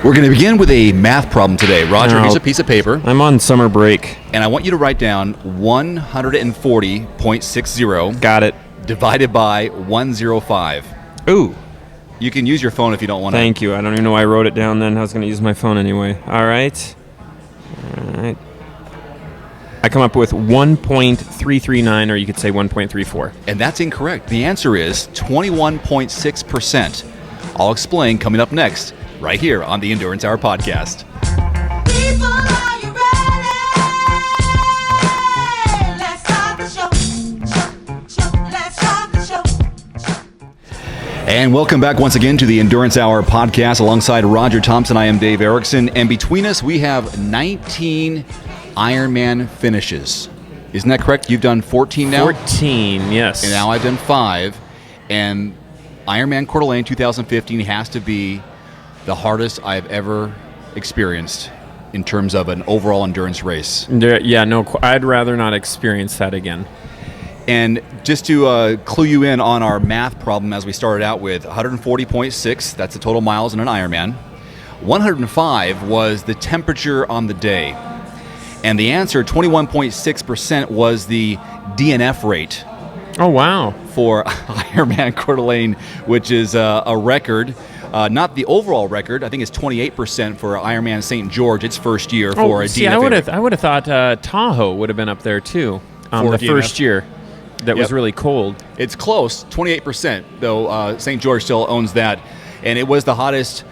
We're going to begin with a math problem today. Roger, here's a piece of paper. I'm on summer break. And I want you to write down 140.60. Got it. Divided by 105. Ooh. You can use your phone if you don't want to. Thank you. I don't even know why I wrote it down then. I was going to use my phone anyway. All right. I come up with 1.339, or you could say 1.34. And that's incorrect. The answer is 21.6%. I'll explain coming up next, right here on the Endurance Hour podcast. People, are you ready? Let's start the show. Let's start the show. And welcome back once again to the Endurance Hour podcast. Alongside Roger Thompson, I am Dave Erickson. And between us, we have 19 Ironman finishes. Isn't that correct? You've done 14 now? 14, yes. And now I've done 5. And Ironman Coeur d'Alene 2015 has to be the hardest I've ever experienced in terms of an overall endurance race. Yeah, no, I'd rather not experience that again. And just to clue you in on our math problem as we started out with, 140.6, that's the total miles in an Ironman. 105 was the temperature on the day. And the answer, 21.6%, was the DNF rate. Oh, wow. For Ironman Coeur d'Alene, which is a record. Not the overall record. I think it's 28% for Ironman St. George, its first year for a DNF. I would have thought Tahoe would have been up there too. The DNF. First year that was really cold. It's close, 28%, though St. George still owns that. And it was the hottest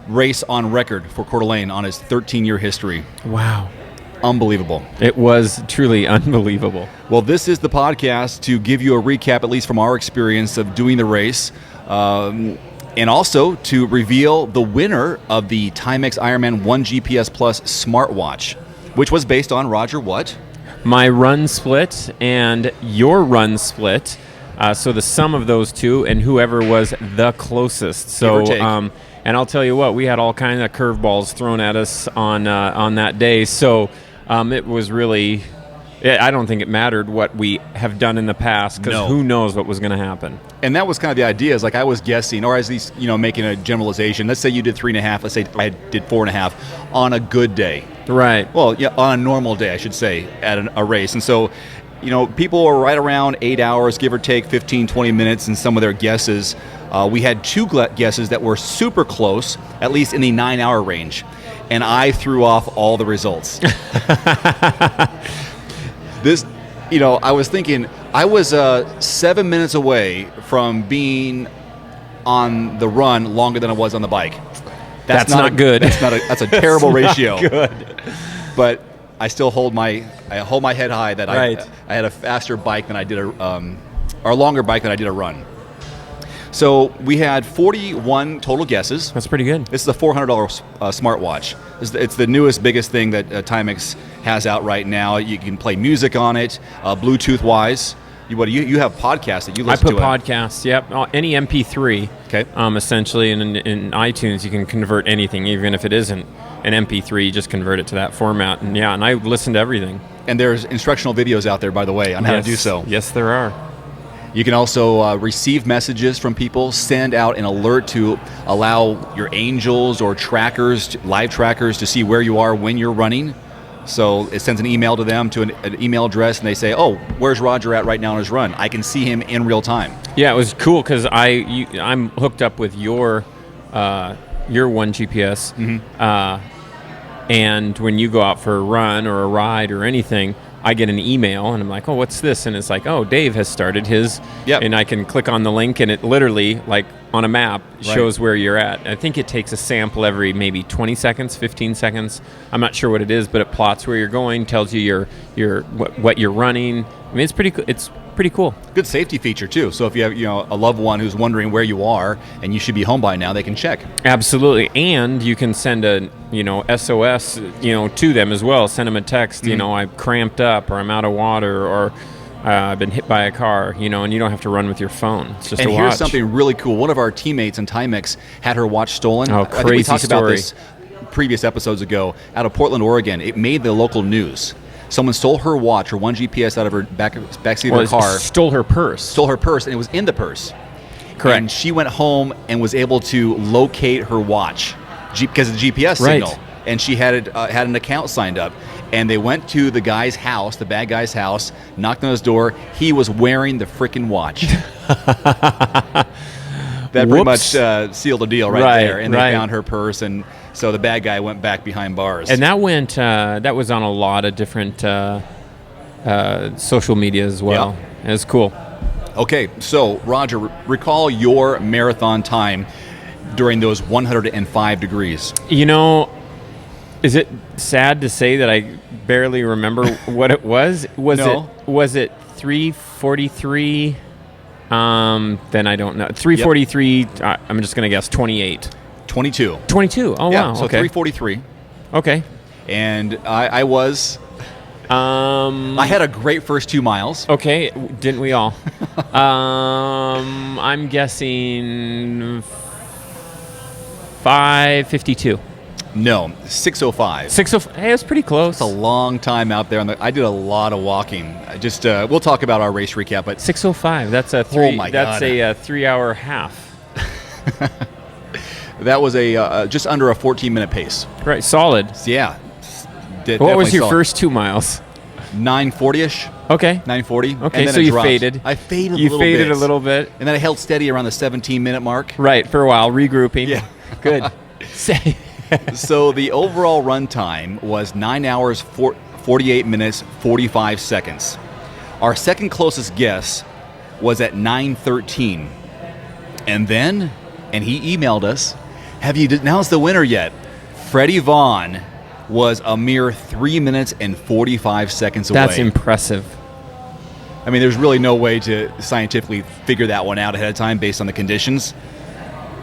race on record for Coeur d'Alene on its 13-year history. Wow. Unbelievable. It was truly unbelievable. Well, this is the podcast to give you a recap, at least from our experience of doing the race, and also to reveal the winner of the Timex Ironman 1 GPS Plus smartwatch, which was based on, Roger, what? My run split and your run split. So the sum of those two and whoever was the closest. So, Give or take. And I'll tell you what, we had all kinds of curveballs thrown at us on that day. So it was really, I don't think it mattered what we have done in the past, because who knows what was going to happen. And that was kind of the idea, is like I was guessing, or at least, making a generalization. Let's say you did 3.5. Let's say I did 4.5 on a good day. Right. Well, yeah, on a normal day, I should say, at a race. And so, people were right around 8 hours, give or take 15, 20 minutes in some of their guesses. We had 2 guesses that were super close, at least in the 9-hour range. And I threw off all the results. I was thinking, I was 7 minutes away from being on the run longer than I was on the bike. That's not good. That's a terrible ratio. Good. But I still hold my head high that Right. I had a faster bike than I did or a longer bike than I did a run. So we had 41 total guesses. That's pretty good. This is a $400 smartwatch. It's the newest, biggest thing that Timex has out right now. You can play music on it, Bluetooth-wise. You have podcasts that you listen to. I put podcasts, yep. Any MP3, okay. Essentially, and in iTunes you can convert anything, even if it isn't an MP3, you just convert it to that format. And I listen to everything. And there's instructional videos out there, by the way, on how to do so. Yes, there are. You can also receive messages from people, send out an alert to allow your angels or trackers, live trackers, to see where you are when you're running. So it sends an email to them, to an email address, and they say, oh, where's Roger at right now on his run? I can see him in real time. Yeah, it was cool because I'm hooked up with your 1 GPS. Mm-hmm. And when you go out for a run or a ride or anything, I get an email, and I'm like, oh, what's this? And it's like, oh, Dave has started his. Yep. And I can click on the link, and it literally, like on a map, shows where you're at. I think it takes a sample every maybe 20 seconds, 15 seconds. I'm not sure what it is, but it plots where you're going, tells you what you're running. I mean, it's pretty cool. Good safety feature, too. So if you have a loved one who's wondering where you are and you should be home by now, they can check. Absolutely. And you can send a SOS to them as well. Send them a text, Mm-hmm. I'm cramped up, or I'm out of water, or I've been hit by a car, and you don't have to run with your phone. It's just a watch. And here's something really cool. One of our teammates in Timex had her watch stolen. Oh, I think we crazy talked story. about this previous episodes ago. Out of Portland, Oregon, it made the local news. Someone stole her watch or 1 GPS out of her backseat of her car. Stole her purse. Stole her purse, and it was in the purse. Correct. And she went home and was able to locate her watch because of the GPS Right. signal, and she had an account signed up. And they went to the guy's house, the bad guy's house, knocked on his door. He was wearing the freaking watch. That pretty much sealed the deal right there. And they found her purse, and so the bad guy went back behind bars. And that went. That was on a lot of different social media as well. Yep. It was cool. Okay, so Roger, recall your marathon time during those 105 degrees. You know, is it sad to say that I barely remember what it was? Was it 3:43? Then I don't know. 3:43. I'm just gonna guess 28. 22. 22. Oh Yeah, wow. so Okay. 3:43. Okay. And I was. I had a great first 2 miles. Okay. Didn't we all? I'm guessing 5:52. No, 6:05. 6:05. Hey, it's pretty close. It's a long time out there. I did a lot of walking. We'll talk about our race recap, but 6:05. That's a 3. Oh my that's God. a 3-hour half. that was a just under a 14-minute pace. Right. Solid. So, yeah. What was your first 2 miles? 9:40ish. Okay. 9:40. Okay, and then so it you dropped. faded. I faded. You a little faded bit. a little bit. And then I held steady around the 17-minute mark. Right, for a while, regrouping. Yeah. Good. So the overall run time was 9 hours, 48 minutes, 45 seconds. Our second closest guess was at 9:13. And he emailed us, have you announced the winner yet? Freddie Vaughn was a mere 3 minutes and 45 seconds away. That's impressive. I mean, there's really no way to scientifically figure that one out ahead of time based on the conditions.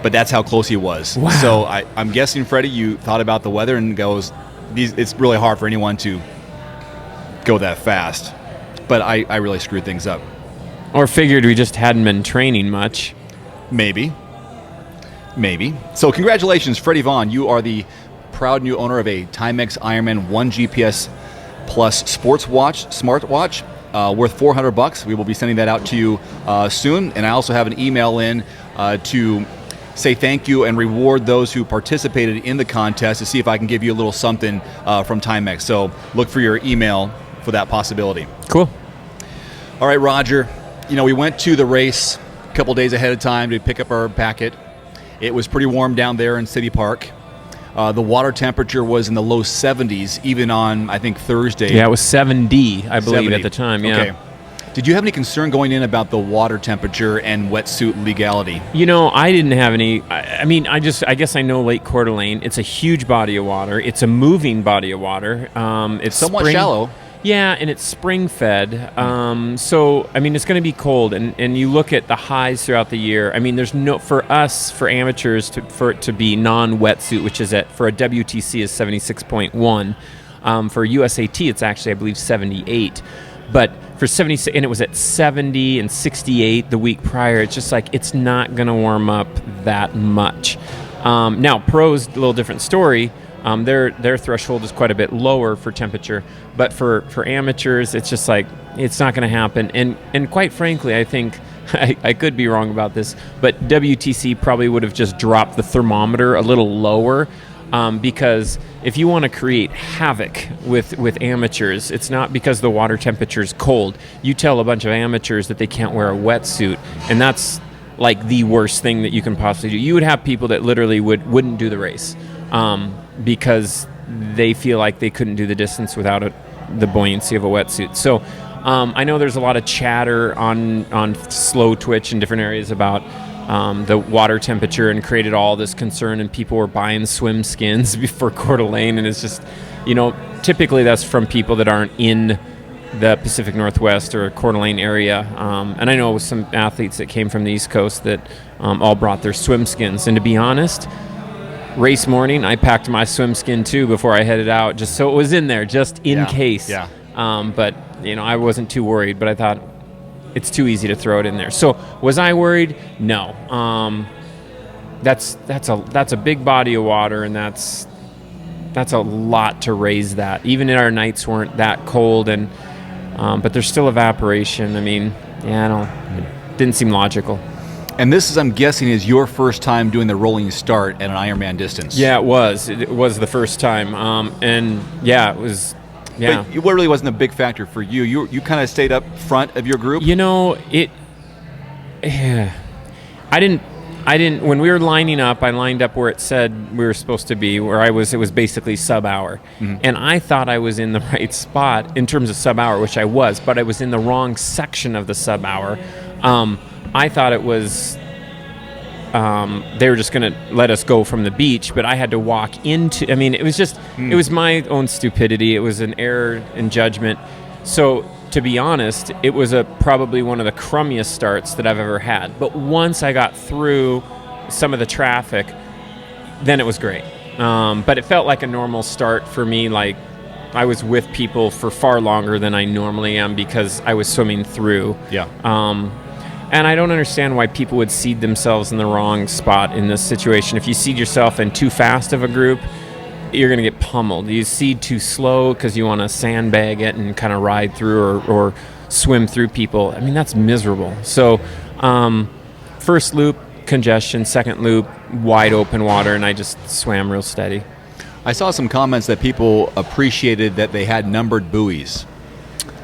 But that's how close he was. Wow. So I'm guessing, Freddie, you thought about the weather and goes, it's really hard for anyone to go that fast. But I really screwed things up. Or figured we just hadn't been training much. Maybe. So congratulations, Freddie Vaughn. You are the proud new owner of a Timex Ironman 1 GPS Plus sports watch, smartwatch, worth $400. We will be sending that out to you soon. And I also have an email in to say thank you and reward those who participated in the contest to see if I can give you a little something from Timex. So look for your email for that possibility. Cool. All right, Roger. We went to the race a couple days ahead of time to pick up our packet. It was pretty warm down there in City Park. The water temperature was in the low 70s, even on, I think, Thursday. Yeah, it was 7D, I believe, 70. at the time. Yeah. Okay. Did you have any concern going in about the water temperature and wetsuit legality? I didn't have any. I mean, I guess I know Lake Coeur d'Alene. It's a huge body of water. It's a moving body of water. It's Somewhat shallow. Yeah, and it's spring fed. So, I mean, it's going to be cold. And you look at the highs throughout the year. I mean, there's no, for us, for amateurs, for it to be non-wetsuit, which is for a WTC is 76.1. For USAT, it's actually, I believe, 78. But for 76, and it was at 70 and 68 the week prior, it's just like, it's not going to warm up that much. Now, pros, a little different story. Their threshold is quite a bit lower for temperature, but for amateurs, it's just like, it's not going to happen. And quite frankly, I think, I could be wrong about this, but WTC probably would have just dropped the thermometer a little lower, because if you want to create havoc with amateurs, it's not because the water temperature is cold. You tell a bunch of amateurs that they can't wear a wetsuit, and that's like the worst thing that you can possibly do. You would have people that literally wouldn't do the race because they feel like they couldn't do the distance without the buoyancy of a wetsuit. So I know there's a lot of chatter on Slow Twitch and different areas about the water temperature, and created all this concern, and people were buying swim skins before Coeur d'Alene, and it's just, typically that's from people that aren't in the Pacific Northwest or Coeur d'Alene area. And I know some athletes that came from the East Coast that all brought their swim skins. And to be honest, race morning, I packed my swim skin too before I headed out, just so it was in there, just in case. Yeah. But I wasn't too worried, but I thought it's too easy to throw it in there. So was I worried? No. That's a big body of water, and that's a lot to raise that. Even if our nights weren't that cold, and but there's still evaporation. I mean, it didn't seem logical. And this is, I'm guessing, is your first time doing the rolling start at an Ironman distance. Yeah, it was. It was the first time. And yeah, it was. Yeah. But it really wasn't a big factor for you. You kind of stayed up front of your group. You know, I didn't, when we were lining up, I lined up where it said we were supposed to be, where it was basically sub-hour. Mm-hmm. And I thought I was in the right spot in terms of sub-hour, which I was, but I was in the wrong section of the sub-hour. I thought it was, they were just going to let us go from the beach, but I had to walk into, I mean, it was just, it was my own stupidity. It was an error in judgment. So, to be honest, it was probably one of the crummiest starts that I've ever had. But once I got through some of the traffic, then it was great. But it felt like a normal start for me. Like I was with people for far longer than I normally am because I was swimming through. Yeah. And I don't understand why people would seed themselves in the wrong spot in this situation. If you seed yourself in too fast of a group, you're going to get pummeled. You seed too slow because you want to sandbag it and kind of ride through or swim through people. I mean, that's miserable. So first loop, congestion. Second loop, wide open water, and I just swam real steady. I saw some comments that people appreciated that they had numbered buoys.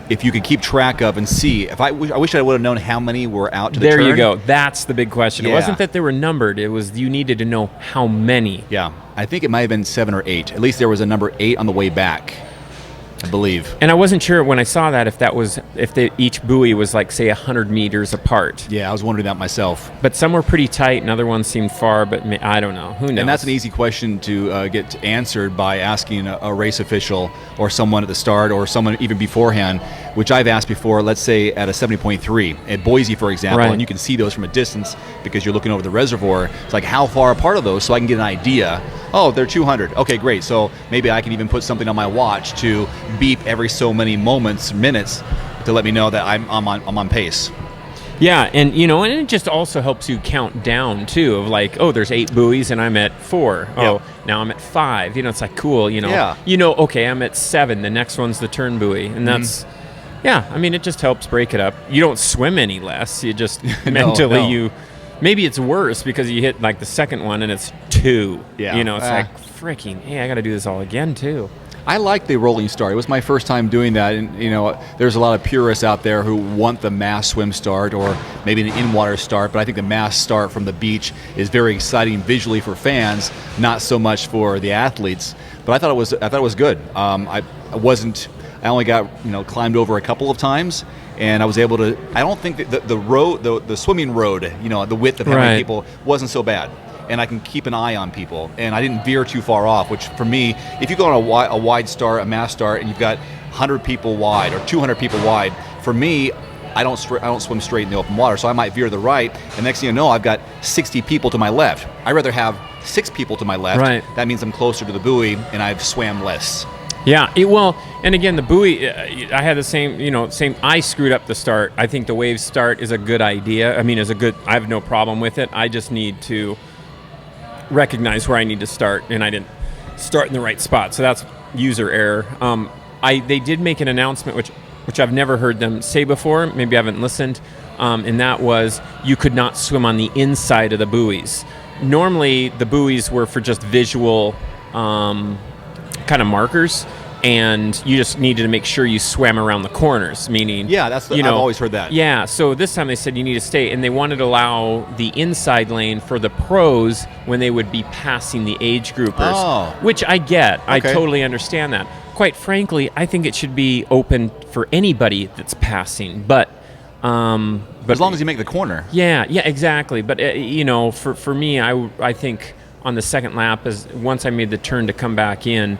If you could keep track of and see, I wish I would have known how many were out to the turn. There you go. That's the big question. Yeah. It wasn't that they were numbered. It was you needed to know how many. Yeah, I think it might have been 7 or 8. At least there was a number 8 on the way back, I believe. And I wasn't sure when I saw that if each buoy was like, say, 100 meters apart. Yeah, I was wondering that myself. But some were pretty tight and other ones seemed far, but I don't know. Who knows? And that's an easy question to get answered by asking a race official or someone at the start or someone even beforehand, which I've asked before, let's say at a 70.3 at Boise, for example, Right. and you can see those from a distance because you're looking over the reservoir. It's like, how far apart are those so I can get an idea? Oh, they're 200. Okay, great. So maybe I can even put something on my watch to beep every so many minutes to let me know that I'm on pace. Yeah, and and it just also helps you count down too. Of like, oh, there's 8 buoys and I'm at 4. Yeah. Oh, now I'm at 5. It's like cool. Yeah. Okay, I'm at 7. The next one's the turn buoy, and that's. Yeah, I mean, it just helps break it up. You don't swim any less. You just mentally no. Maybe it's worse because you hit like the second one and it's 2. Yeah. It's like freaking. Hey, I got to do this all again too. I like the rolling start. It was my first time doing that, and there's a lot of purists out there who want the mass swim start or maybe an in-water start, but I think the mass start from the beach is very exciting visually for fans, not so much for the athletes. But I thought it was good. I only got climbed over a couple of times, and I was able to. I don't think that the swimming road, the width of how many Right. people wasn't so bad. And I can keep an eye on people, and I didn't veer too far off. Which for me, if you go on a wide start, a mass start, and you've got 100 people wide or 200 people wide, for me, I don't swim straight in the open water, so I might veer to the right. And next thing you know, I've got 60 people to my left. I'd rather have 6 people to my left. Right. That means I'm closer to the buoy, and I've swam less. Yeah, and again, the buoy, I had the same, I screwed up the start. I think the wave start is a good idea. I mean, I have no problem with it. I just need to recognize where I need to start, and I didn't start in the right spot. So that's user error. They did make an announcement, which I've never heard them say before. Maybe I haven't listened. And that was you could not swim on the inside of the buoys. Normally, the buoys were for just visual kind of markers, and you just needed to make sure you swam around the corners, meaning... Yeah, I've always heard that. Yeah, so this time they said you need to stay, and they wanted to allow the inside lane for the pros when they would be passing the age groupers, which I get. Okay. I totally understand that. Quite frankly, I think it should be open for anybody that's passing, but as long as you make the corner. Yeah, exactly. But for me, I think on the second lap, once I made the turn to come back in,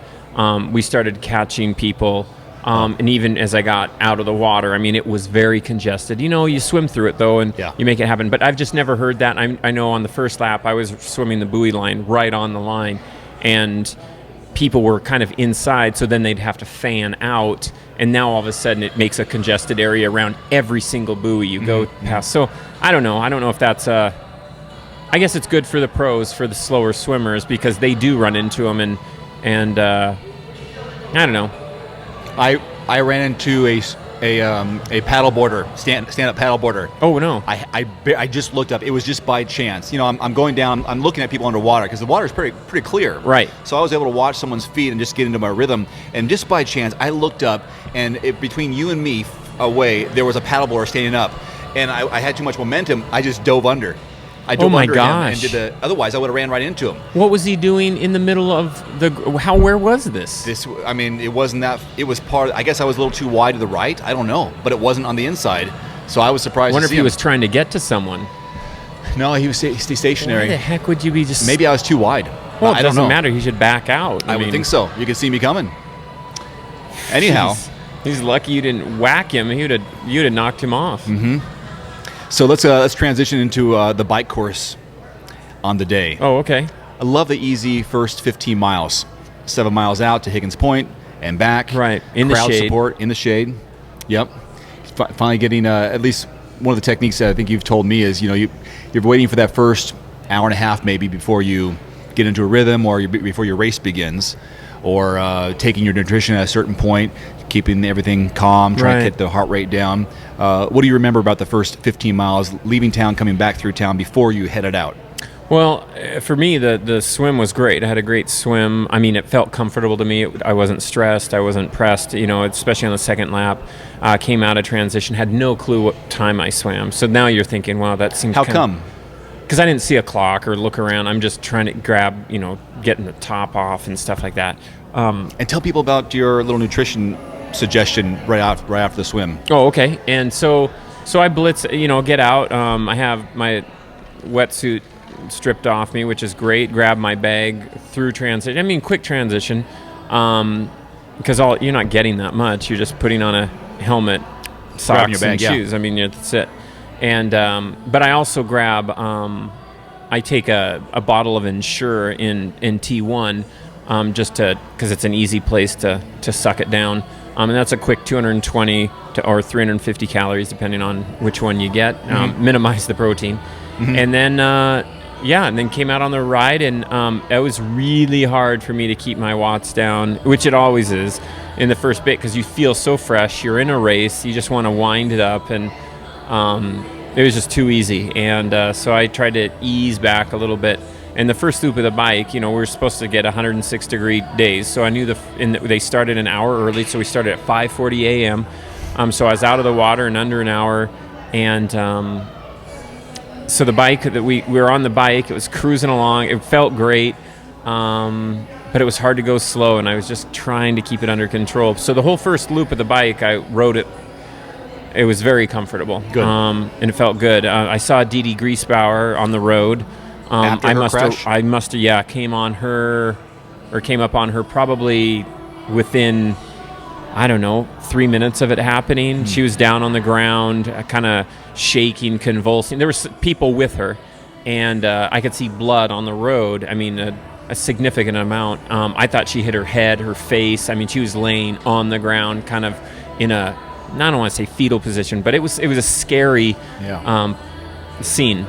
we started catching people, and even as I got out of the water, I mean, it was very congested. You swim through it though, and you make it happen. But I've just never heard that. I know on the first lap, I was swimming the buoy line right on the line, and people were kind of inside, so then they'd have to fan out, and now all of a sudden it makes a congested area around every single buoy you go past. So I don't know if that's I guess it's good for the pros, for the slower swimmers, because they do run into them, and I don't know. I ran into a paddle boarder, stand up paddle boarder. Oh no. I just looked up. It was just by chance. I'm going down. I'm looking at people underwater because the water is pretty clear. Right. So I was able to watch someone's feet and just get into my rhythm. And just by chance, I looked up, and between you and me away, there was a paddle boarder standing up, and I had too much momentum. I just dove under. I dove under him and did otherwise I would have ran right into him. What was he doing in the middle of where was this? It wasn't that, it was I guess I was a little too wide to the right. I don't know, but it wasn't on the inside. So I was surprised I wonder to see if he him. was trying to get to someone. No, he was stationary. Why the heck would you be just... Maybe I was too wide. Well, I it don't doesn't know. matter. He should back out. I would think so. You could see me coming. Anyhow. He's lucky you didn't whack him. You'd have knocked him off. Mm-hmm. So let's transition into the bike course on the day. Oh, okay. I love the easy first 15 miles. 7 miles out to Higgins Point and back. Right, in the Crowd shade. support in the shade. Yep. Finally getting at least one of the techniques that I think you've told me is, you're waiting for that first hour and a half maybe before you get into a rhythm or before your race begins, or taking your nutrition at a certain point, keeping everything calm, trying to get the heart rate down. What do you remember about the first 15 miles, leaving town, coming back through town before you headed out? Well, for me, the swim was great. I had a great swim. I mean, it felt comfortable to me. I wasn't stressed. I wasn't pressed, especially on the second lap. Came out of transition, had no clue what time I swam. So now you're thinking, wow, that seems How come? Because I didn't see a clock or look around. I'm just trying to grab, getting the top off and stuff like that. And tell people about your little nutrition suggestion right after the swim. Oh, okay. And so I blitz, get out. I have my wetsuit stripped off me, which is great. Grab my bag through transition. I mean, quick transition, because you're not getting that much. You're just putting on a helmet, socks, your bag, and yeah. shoes. I mean, that's it. And but I also grab. I take a bottle of Ensure in T1, just because it's an easy place to suck it down. And that's a quick 220 or 350 calories, depending on which one you get. Minimize the protein, and then. And then came out on the ride, and it was really hard for me to keep my watts down, which it always is in the first bit, because you feel so fresh. You're in a race. You just want to wind it up, and it was just too easy. And so I tried to ease back a little bit. And the first loop of the bike, we were supposed to get 106-degree days, so I knew they started an hour early, so we started at 5:40 a.m. So I was out of the water in under an hour, and... So the bike that we were on the bike, it was cruising along. It felt great, but it was hard to go slow, and I was just trying to keep it under control. So the whole first loop of the bike, I rode it. It was very comfortable. Good. And it felt good. I saw Dee Dee Griesbauer on the road. After her crash? I must have, came up on her probably within, I don't know, 3 minutes of it happening. She was down on the ground, kind of shaking, convulsing. There were people with her, and I could see blood on the road. I mean, a significant amount. I thought she hit her head, her face. I mean, she was laying on the ground, kind of in a, I don't want to say fetal position, but it was a scary scene.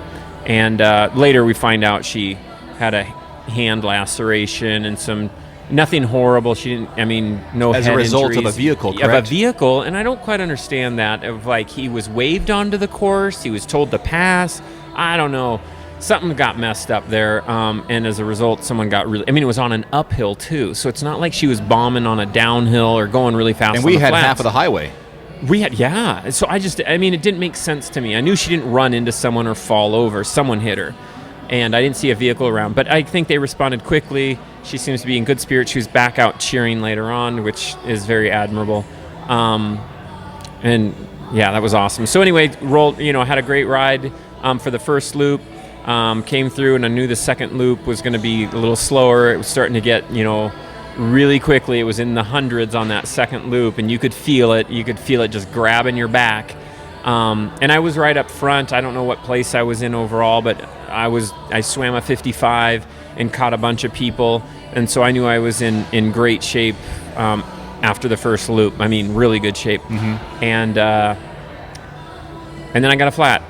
And later we find out she had a hand laceration and nothing horrible. She didn't, no As head a result injuries. of a vehicle, Of correct? a vehicle, and I don't quite understand that. Of he was waved onto the course, he was told to pass. I don't know. Something got messed up there, and as a result, someone got really... it was on an uphill, too, so it's not like she was bombing on a downhill or going really fast And on we the had flats. half of the highway. We had, so it didn't make sense to me. I knew she didn't run into someone or fall over. Someone hit her. And I didn't see a vehicle around. But I think they responded quickly. She seems to be in good spirits. She was back out cheering later on, which is very admirable. And yeah, that was awesome. So anyway, had a great ride for the first loop. Came through, and I knew the second loop was going to be a little slower. It was starting to get, really quickly. It was in the hundreds on that second loop, and you could feel it. You could feel it just grabbing your back. And I was right up front. I don't know what place I was in overall, but I swam a 55 and caught a bunch of people, and so I knew I was in great shape after the first loop. Really good shape. And And then I got a flat.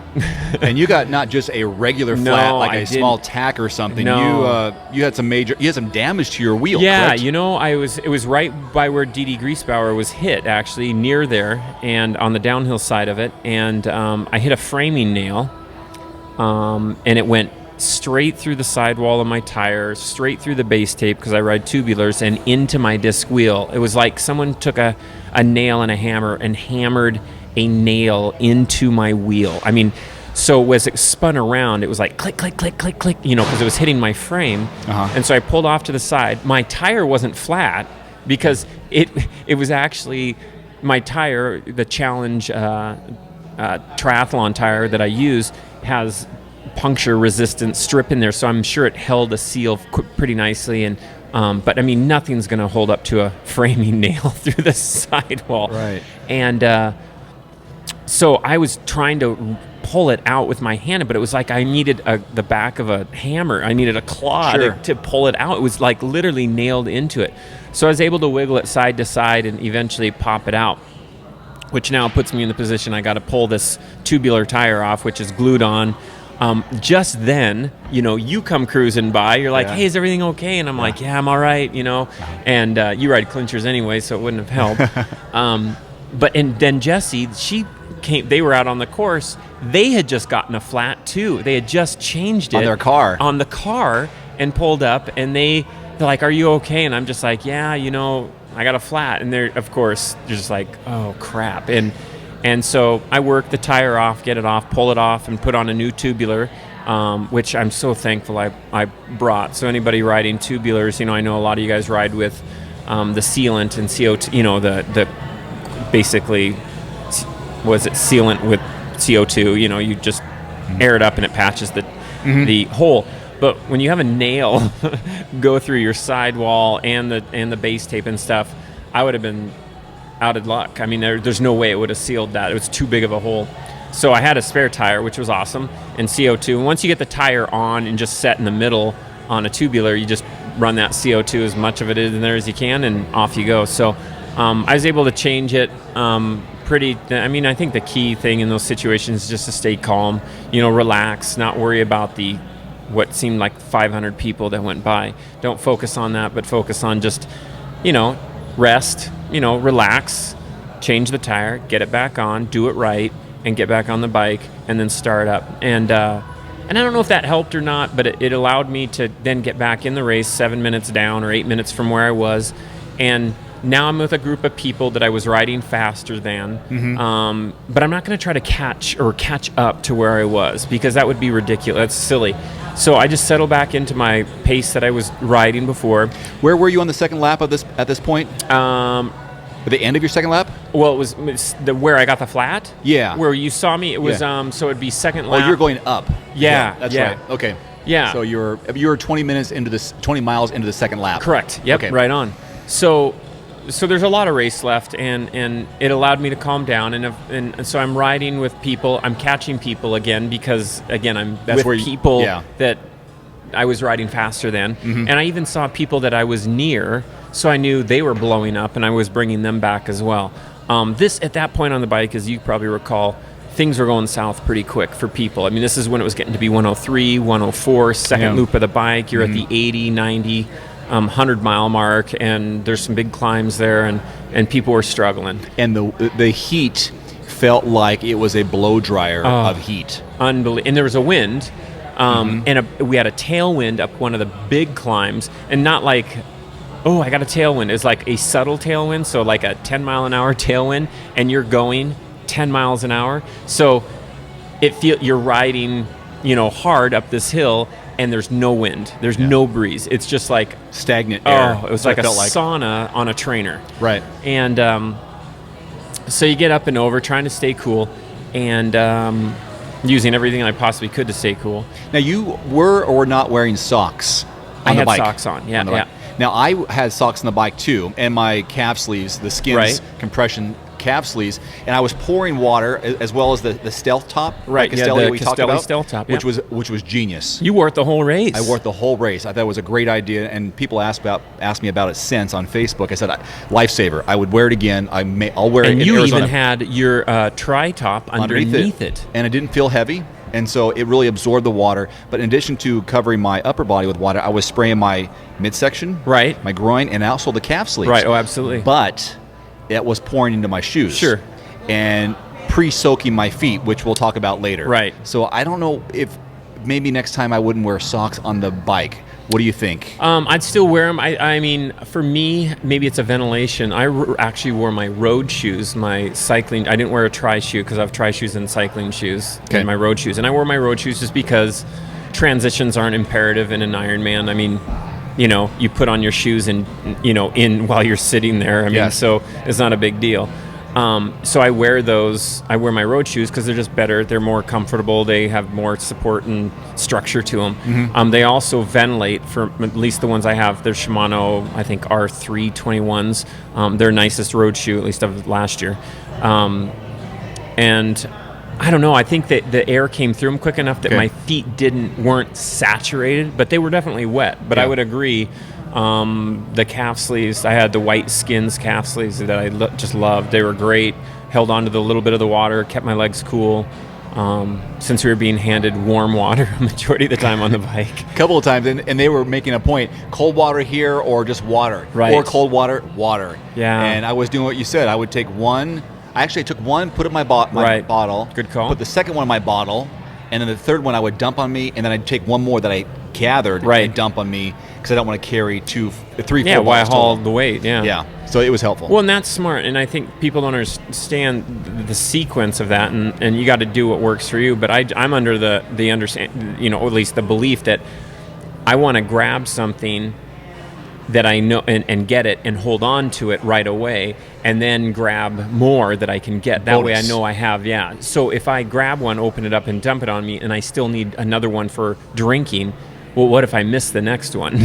And you got not just a regular No, flat, like I a small didn't. tack or something. No. You had some damage to your wheel. Yeah, correct? you know, it was right by where DD Griesbauer was hit, actually, near there, and on the downhill side of it. And I hit a framing nail, and it went straight through the sidewall of my tire, straight through the base tape, because I ride tubulars, and into my disc wheel. It was like someone took a nail and a hammer and hammered a nail into my wheel. I mean, so as it spun around, it was like click, click, click, click, click, you know, because it was hitting my frame. And so I pulled off to the side. My tire wasn't flat because it was actually my tire, the Challenge triathlon tire that I use, has puncture resistant strip in there, so I'm sure it held a seal pretty nicely. And but I mean, nothing's going to hold up to a framing nail through the sidewall. Right. And so I was trying to pull it out with my hand, but it was like I needed the back of a hammer. I needed a claw Sure. to pull it out. It was like literally nailed into it. So I was able to wiggle it side to side and eventually pop it out, which now puts me in the position I got to pull this tubular tire off, which is glued on. Just then, you know, you come cruising by. You're like, Yeah. "Hey, is everything okay?" And I'm like, "Yeah, I'm all right," you know. And you ride clinchers anyway, so it wouldn't have helped. And then Jessie, she came. They were out on the course. They had just gotten a flat too. They had just changed it On their car. on the car and pulled up. And they're like, "Are you okay?" And I'm just like, "Yeah, you know, I got a flat." And they're just like, "Oh crap!" And so I work the tire off, get it off, pull it off, and put on a new tubular, which I'm so thankful I brought. So anybody riding tubulars, you know, I know a lot of you guys ride with the sealant and CO2, you know, the basically, was it sealant with CO2? You know, you just air it up and it patches the hole. But when you have a nail go through your sidewall and the base tape and stuff, I would have been out of luck. I mean, there's no way it would have sealed that. It was too big of a hole. So I had a spare tire, which was awesome, and CO2. And once you get the tire on and just set in the middle on a tubular, you just run that CO2 as much of it in there as you can, and off you go. So I was able to change it I mean, I think the key thing in those situations is just to stay calm, you know, relax, not worry about what seemed like 500 people that went by. Don't focus on that, but focus on just, you know, rest, you know, relax, change the tire, get it back on, do it right, and get back on the bike, and then start up. And I don't know if that helped or not, but it allowed me to then get back in the race 7 minutes down or 8 minutes from where I was. And now I'm with a group of people that I was riding faster than, but I'm not going to try to catch up to where I was, because that would be ridiculous. That's silly. So I just settled back into my pace that I was riding before. Where were you on the second lap at this point? At the end of your second lap? Well, it was where I got the flat. Yeah. Where you saw me, it was Yeah. so it'd be second lap. Oh, you're going up. Yeah, that's yeah. right. Okay. Yeah. So you're 20 miles into the second lap. Correct. Yep. Okay. Right on. So there's a lot of race left, and it allowed me to calm down, and so I'm riding with people. I'm catching people again, because again I'm with people that I was riding faster than, and I even saw people that I was near, so I knew they were blowing up, and I was bringing them back as well. At that point on the bike, as you probably recall, things were going south pretty quick for people. I mean, this is when it was getting to be 103, 104, second loop of the bike. You're at the 80, 90, 100-mile mark, and there's some big climbs there, and people were struggling. And the heat felt like it was a blow dryer of heat. Unbelievable. And there was a wind, and we had a tailwind up one of the big climbs, and not like, oh, I got a tailwind. It's like a subtle tailwind, so like a 10-mile-an-hour tailwind, and you're going 10 miles an hour. So you're riding, you know, hard up this hill, and there's no wind. There's no breeze. It's just like stagnant air. Oh, it was like a sauna on a trainer. Right. And so you get up and over, trying to stay cool, and using everything I possibly could to stay cool. Now, you were or were not wearing socks on the bike? I had socks on, yeah. Now, I had socks on the bike too, and my calf sleeves, the skin's compression calf sleeves, and I was pouring water as well as the stealth top, Right, yeah, Castelli the we talked Castelli about, stealth top, which yeah. was genius. You wore it the whole race. I wore it the whole race. I thought it was a great idea, and people asked me about it since on Facebook. I said, lifesaver. I would wear it again. I'll wear it And in you Arizona. even had your tri-top underneath it. And it didn't feel heavy, and so it really absorbed the water. But in addition to covering my upper body with water, I was spraying my midsection, Right. my groin, and also the calf sleeves. Right, oh, absolutely. But it was pouring into my shoes. Sure. And pre-soaking my feet, which we'll talk about later. Right. So I don't know if maybe next time I wouldn't wear socks on the bike. What do you think? I'd still wear them. I mean, for me, maybe it's a ventilation. I actually wore my road shoes, my cycling. I didn't wear a tri-shoe because I have tri-shoes and cycling shoes Okay. and my road shoes. And I wore my road shoes just because transitions aren't imperative in an Ironman. I mean, you put on your shoes and, in while you're sitting there. I mean, Yes. so it's not a big deal. So I wear those. I wear my road shoes because they're just better. They're more comfortable. They have more support and structure to them. Mm-hmm. They also ventilate. For at least the ones I have, they're Shimano, I think R321s. Their nicest road shoe, at least of last year. And I don't know. I think that the air came through them quick enough that Okay. my feet weren't saturated, but they were definitely wet. But I Yeah. would agree. The calf sleeves, I had the white skins calf sleeves that I just loved. They were great. Held on to the little bit of the water, kept my legs cool. Since we were being handed warm water a majority of the time on the bike. A couple of times, and they were making a point: cold water here, or just water, Right. or cold water, water. Yeah. And I was doing what you said. I would take one. I actually took one, put it in my Right. bottle. Good call. Put the second one in my bottle, and then the third one I would dump on me, and then I'd take one more that I gathered Right. and dump on me because I don't want to carry three, Yeah, four why bottles haul total. the weight? Yeah. So it was helpful. Well, and that's smart, and I think people don't understand the sequence of that, and you got to do what works for you. But I'm under the understand, or at least the belief that I want to grab something that I know and get it and hold on to it right away, and then grab more that I can get. That way I Bonus. know I have, yeah. So if I grab one, open it up, and dump it on me, and I still need another one for drinking, well, what if I miss the next one?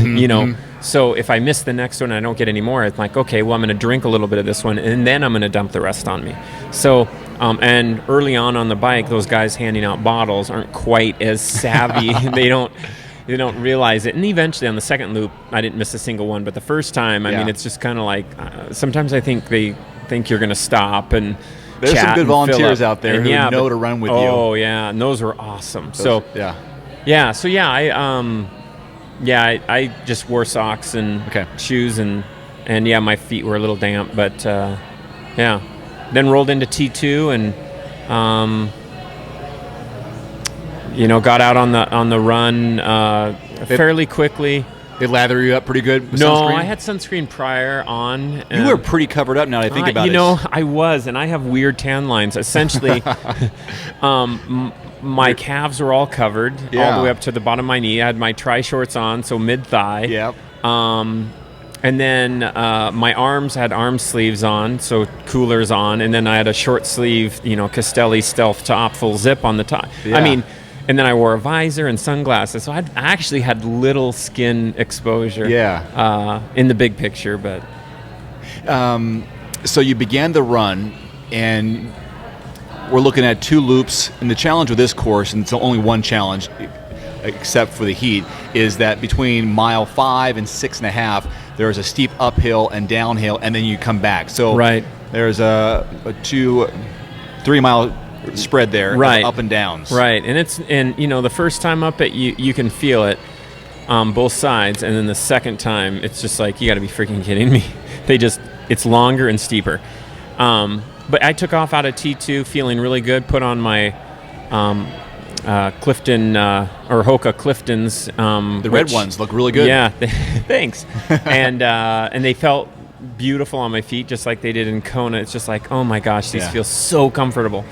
So if I miss the next one and I don't get any more, it's like, okay, well, I'm going to drink a little bit of this one, and then I'm going to dump the rest on me. So, and early on the bike, those guys handing out bottles aren't quite as savvy. They don't realize it. And eventually on the second loop, I didn't miss a single one. But the first time, I Yeah. mean, it's just kind of like, sometimes I think they think you're going to stop and There's some chat good and fill volunteers up. out there And who yeah, know but- to run with you. Oh, yeah. And those were awesome. So, yeah. I just wore socks and Okay. shoes and yeah, my feet were a little damp, but yeah. Then rolled into T2 and got out on the run fairly quickly. They lather you up pretty good with No, sunscreen? I had sunscreen prior on. You were pretty covered up now that I think about it. I was, and I have weird tan lines. Essentially, my calves were all covered all Yeah. the way up to the bottom of my knee. I had my tri-shorts on, so mid-thigh. Yep. And then my arms had arm sleeves on, so coolers on, and then I had a short sleeve, Castelli stealth top, full zip on the top. Yeah. I mean, and then I wore a visor and sunglasses, so I actually had little skin exposure. Yeah. In the big picture, but So you began the run, and we're looking at 2 loops. And the challenge with this course, and it's only one challenge, except for the heat, is that between mile 5 and 6.5, there's a steep uphill and downhill, and then you come back. So Right. there's a 2-3 mile spread there, of Right. up and downs. right, and the first time up it, you can feel it on both sides, and then the second time it's just like, you got to be freaking kidding me. It's longer and steeper. But I took off out of T2 feeling really good. Put on my Clifton or Hoka Cliftons. The red ones look really good. Yeah, thanks. and they felt beautiful on my feet, just like they did in Kona. It's just like, oh my gosh, these Yeah. feel so comfortable.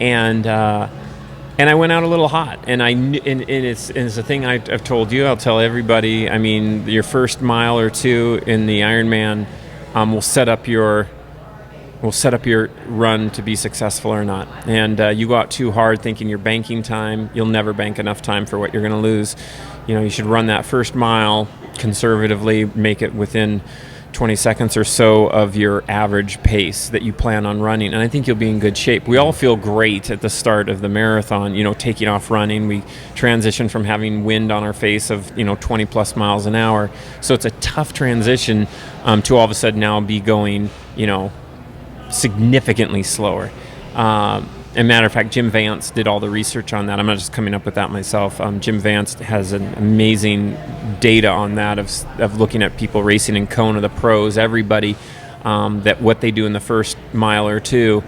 And I went out a little hot, and it's a thing I've told you. I'll tell everybody. I mean, your first mile or two in the Ironman will set up your run to be successful or not. And you go out too hard thinking you're banking time, you'll never bank enough time for what you're going to lose. You should run that first mile conservatively, make it within 20 seconds or so of your average pace that you plan on running, and I think you'll be in good shape. We all feel great at the start of the marathon, taking off running. We transition from having wind on our face of 20 plus miles an hour, so it's a tough transition to all of a sudden now be going significantly slower. As a matter of fact, Jim Vance did all the research on that. I'm not just coming up with that myself. Jim Vance has an amazing data on that of looking at people racing in Kona, the pros, everybody, that what they do in the first mile or two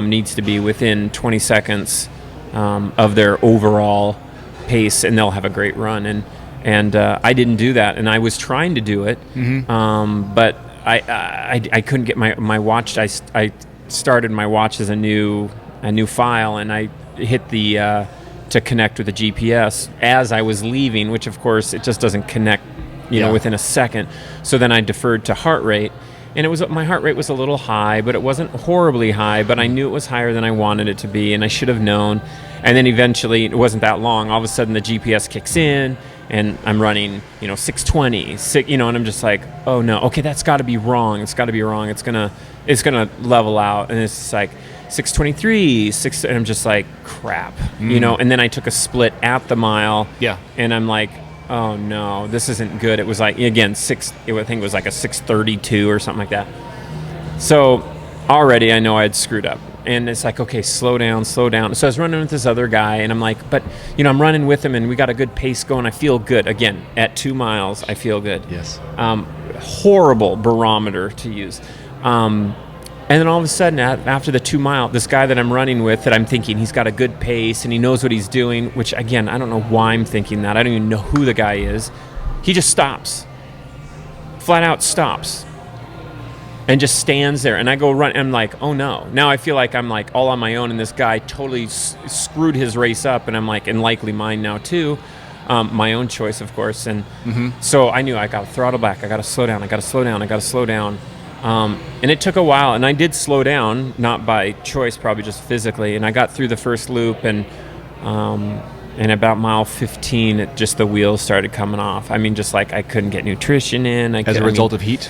needs to be within 20 seconds of their overall pace, and they'll have a great run. And I didn't do that, and I was trying to do it, but I couldn't get my watch. I started my watch as a new file, and I hit the to connect with the GPS as I was leaving, which of course it just doesn't connect within a second. So then I deferred to heart rate, and my heart rate was a little high, but it wasn't horribly high, but I knew it was higher than I wanted it to be, and I should have known. And then eventually, it wasn't that long, all of a sudden the GPS kicks in, and I'm running 6:20, and I'm just like, oh no, okay, that's got to be wrong. It's got to be wrong. It's gonna level out, and it's just like 6:23, and I'm just like, crap, And then I took a split at the mile, and I'm like, oh no, this isn't good. It was like, again, I think it was like a 6:32 or something like that. So already I know I had screwed up, and it's like, okay, slow down. So I was running with this other guy, and I'm like, but I'm running with him, and we got a good pace going. I feel good. Again, at 2 miles, I feel good. Yes. Horrible barometer to use. And then all of a sudden, after the 2 mile, this guy that I'm running with, that I'm thinking he's got a good pace and he knows what he's doing, which again, I don't know why I'm thinking that. I don't even know who the guy is. He just stops. Flat out stops. And just stands there. And I go run, and I'm like, oh no. Now I feel like I'm like all on my own, and this guy totally screwed his race up, and I'm like, and likely mine now too. My own choice, of course. And so I knew I got to throttle back. I got to slow down. And it took a while, and I did slow down, not by choice, probably just physically. And I got through the first loop, and about mile 15, the wheels started coming off. I mean, just like I couldn't get nutrition in. As a result of heat?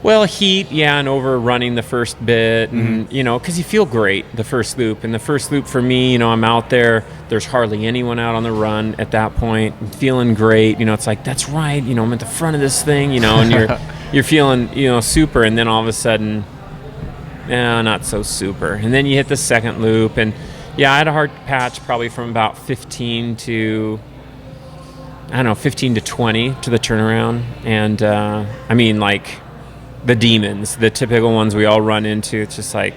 Well, heat, yeah, and overrunning the first bit, and because you feel great the first loop. And the first loop for me, I'm out there. There's hardly anyone out on the run at that point. I'm feeling great. It's like, that's right. I'm at the front of this thing. And you're feeling super. And then all of a sudden, not so super. And then you hit the second loop, and I had a hard patch probably from about 15 to 20 to the turnaround. And I mean, like, the demons, the typical ones we all run into. It's just like,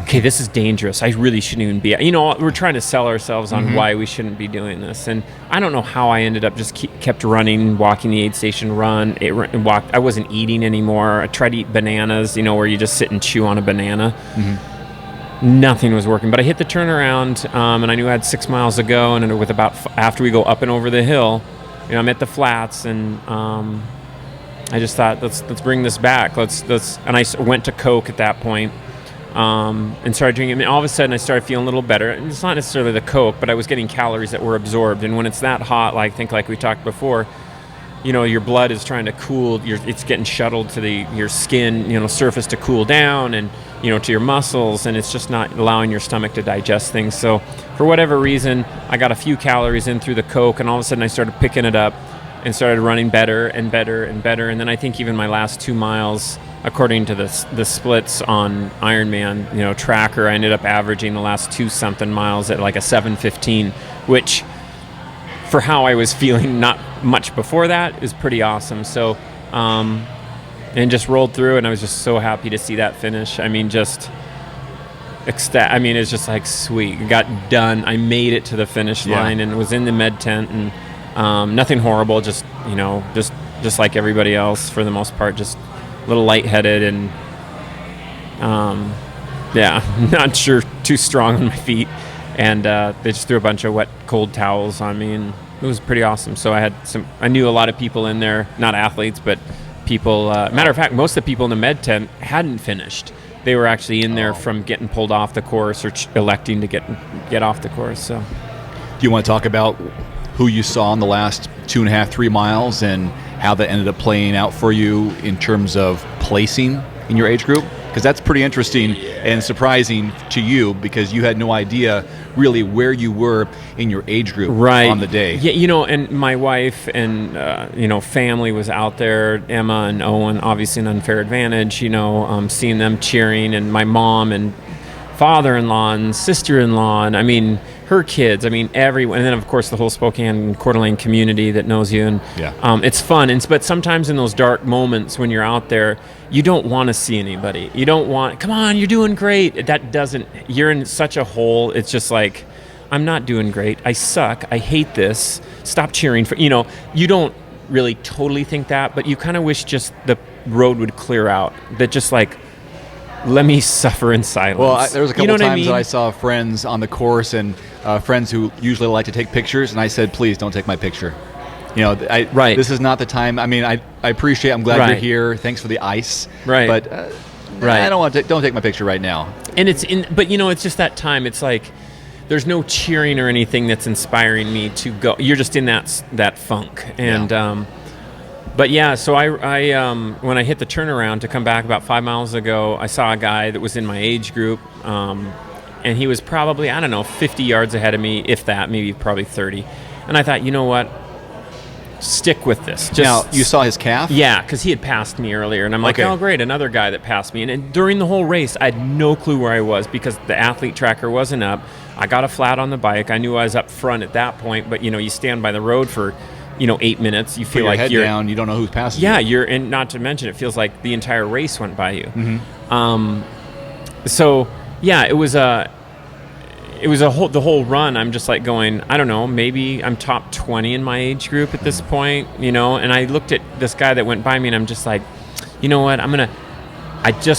okay, this is dangerous. I really shouldn't even be. We're trying to sell ourselves on why we shouldn't be doing this. And I don't know how I ended up just kept running, walking the aid station run. Walked. I wasn't eating anymore. I tried to eat bananas, where you just sit and chew on a banana. Nothing was working. But I hit the turnaround, and I knew I had 6 miles to go. And with after we go up and over the hill, I'm at the flats, and I just thought, let's bring this back. And I went to Coke at that point, and started drinking. And all of a sudden, I started feeling a little better. And it's not necessarily the Coke, but I was getting calories that were absorbed. And when it's that hot, like we talked before, your blood is trying to cool. It's getting shuttled to your skin, surface to cool down, and to your muscles, and it's just not allowing your stomach to digest things. So for whatever reason, I got a few calories in through the Coke, and all of a sudden, I started picking it up and started running better and better and better. And then I think even my last 2 miles, according to the splits on Ironman, tracker, I ended up averaging the last 2-something miles at like a 7:15, which for how I was feeling not much before that is pretty awesome. So, and just rolled through, and I was just so happy to see that finish. I mean, just ecstatic. I mean, it's just like, sweet. It got done. I made it to the finish line, and was in the med tent, and nothing horrible, just like everybody else for the most part, just a little lightheaded, and not sure, too strong on my feet, and they just threw a bunch of wet, cold towels on me, and it was pretty awesome. So I knew a lot of people in there, not athletes, but people. Matter of fact, most of the people in the med tent hadn't finished. They were actually in there from getting pulled off the course or electing to get off the course. So, do you want to talk about who you saw in the last 2.5, 3 miles, and how that ended up playing out for you in terms of placing in your age group? Because that's pretty interesting and surprising to you, because you had no idea really where you were in your age group on the day. Yeah, and my wife and family was out there. Emma and Owen, obviously an unfair advantage. Seeing them cheering, and my mom and father-in-law and sister-in-law, and her kids. Everyone, and then of course the whole Spokane Coeur d'Alene community that knows you, and it's fun. But sometimes in those dark moments when you're out there, you don't want to see anybody. You don't want, come on, you're doing great. You're in such a hole. It's just like, I'm not doing great. I suck. I hate this. Stop cheering for, you don't really totally think that, but you kind of wish just the road would clear out. That just like, let me suffer in silence. Well, there was a couple times that I saw friends on the course and friends who usually like to take pictures, and I said, please don't take my picture. This is not the time. I appreciate. I'm glad you're here. Thanks for the ice. Right. But I don't take my picture right now. And it's just that time. It's like there's no cheering or anything that's inspiring me to go. You're just in that funk. And but yeah, so I when I hit the turnaround to come back about 5 miles ago, I saw a guy that was in my age group, and he was probably 50 yards ahead of me, if that, maybe probably 30. And I thought, you know what? Stick with this. Now, you saw his calf? Yeah, because he had passed me earlier, and I'm like, oh, great, another guy that passed me. And during the whole race, I had no clue where I was because the athlete tracker wasn't up. I got a flat on the bike. I knew I was up front at that point, but, you stand by the road for, 8 minutes. You feel like you're down. You don't know who's passing. Yeah, you. And not to mention, it feels like the entire race went by you. Mm-hmm. So, yeah, it was the whole run. I'm just like going, I don't know, maybe I'm top 20 in my age group at this point, and I looked at this guy that went by me, and I'm just like, you know what,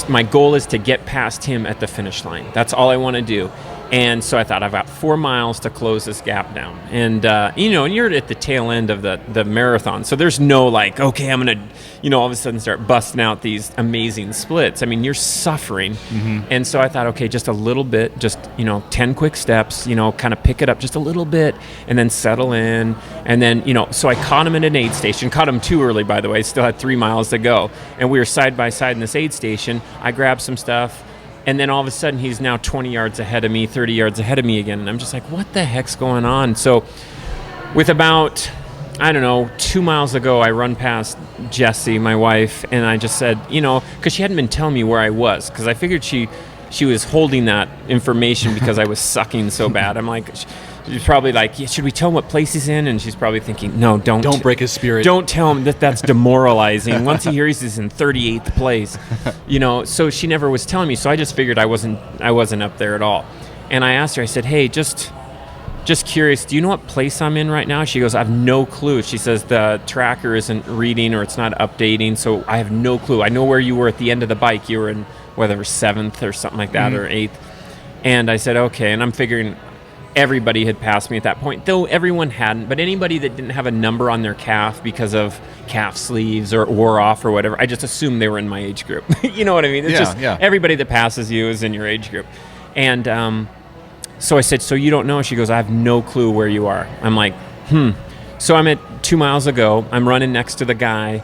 my goal is to get past him at the finish line. That's all I want to do. And so I thought, I've got 4 miles to close this gap down. And, and you're at the tail end of the marathon. So there's no like, okay, I'm going to, all of a sudden start busting out these amazing splits. You're suffering. Mm-hmm. And so I thought, okay, just a little bit, just, 10 quick steps, kind of pick it up just a little bit and then settle in. And then, so I caught him at an aid station, caught him too early, by the way, still had 3 miles to go. And we were side by side in this aid station. I grabbed some stuff. And then all of a sudden, he's now 20 yards ahead of me, 30 yards ahead of me again. And I'm just like, what the heck's going on? So with about, 2 miles ago, I run past Jessie, my wife, and I just said, because she hadn't been telling me where I was, because I figured she was holding that information because I was sucking so bad. I'm like, she's probably like, should we tell him what place he's in? And she's probably thinking, no, don't break his spirit. Don't tell him that's demoralizing. Once he hears he's in 38th place, So she never was telling me. So I just figured I wasn't up there at all. And I asked her, I said, hey, just curious, do you know what place I'm in right now? She goes, I have no clue. She says the tracker isn't reading or it's not updating, so I have no clue. I know where you were at the end of the bike. You were in whether 7th or something like that, or 8th. And I said, okay. And I'm figuring everybody had passed me at that point, though everyone hadn't. But anybody that didn't have a number on their calf because of calf sleeves or wore off or whatever, I just assumed they were in my age group. You know what I mean? It's everybody that passes you is in your age group. And so I said, so you don't know? She goes, I have no clue where you are. I'm like, So I'm at 2 miles ago. I'm running next to the guy.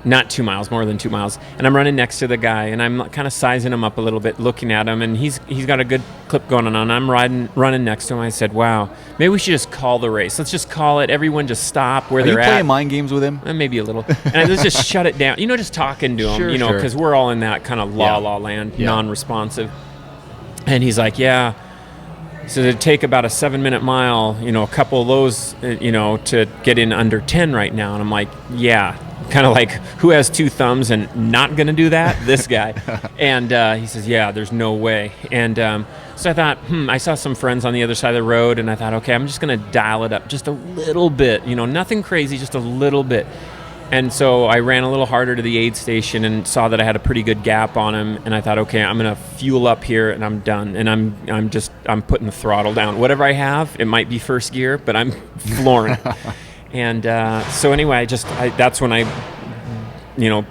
Not 2 miles, more than 2 miles. And I'm running next to the guy, and I'm kind of sizing him up a little bit, looking at him, and he's got a good clip going on. I'm running next to him. I said, wow, maybe we should just call the race. Let's just call it. Everyone just stop where they're at. Are you playing mind games with him? Maybe a little. And let's just shut it down. Just talking to him, because we're all in that kind of la land, non-responsive. And he's like, yeah. So it'd take about a 7-minute mile, a couple of those, to get in under 10 right now. And I'm like, yeah. Kind of like, who has 2 thumbs and not going to do that? This guy. And he says, yeah, there's no way. And so I thought, I saw some friends on the other side of the road, and I thought, okay, I'm just going to dial it up just a little bit, nothing crazy, just a little bit. And so I ran a little harder to the aid station and saw that I had a pretty good gap on him. And I thought, okay, I'm going to fuel up here and I'm done. And I'm putting the throttle down. Whatever I have, it might be first gear, but I'm flooring it. And so anyway, that's when I,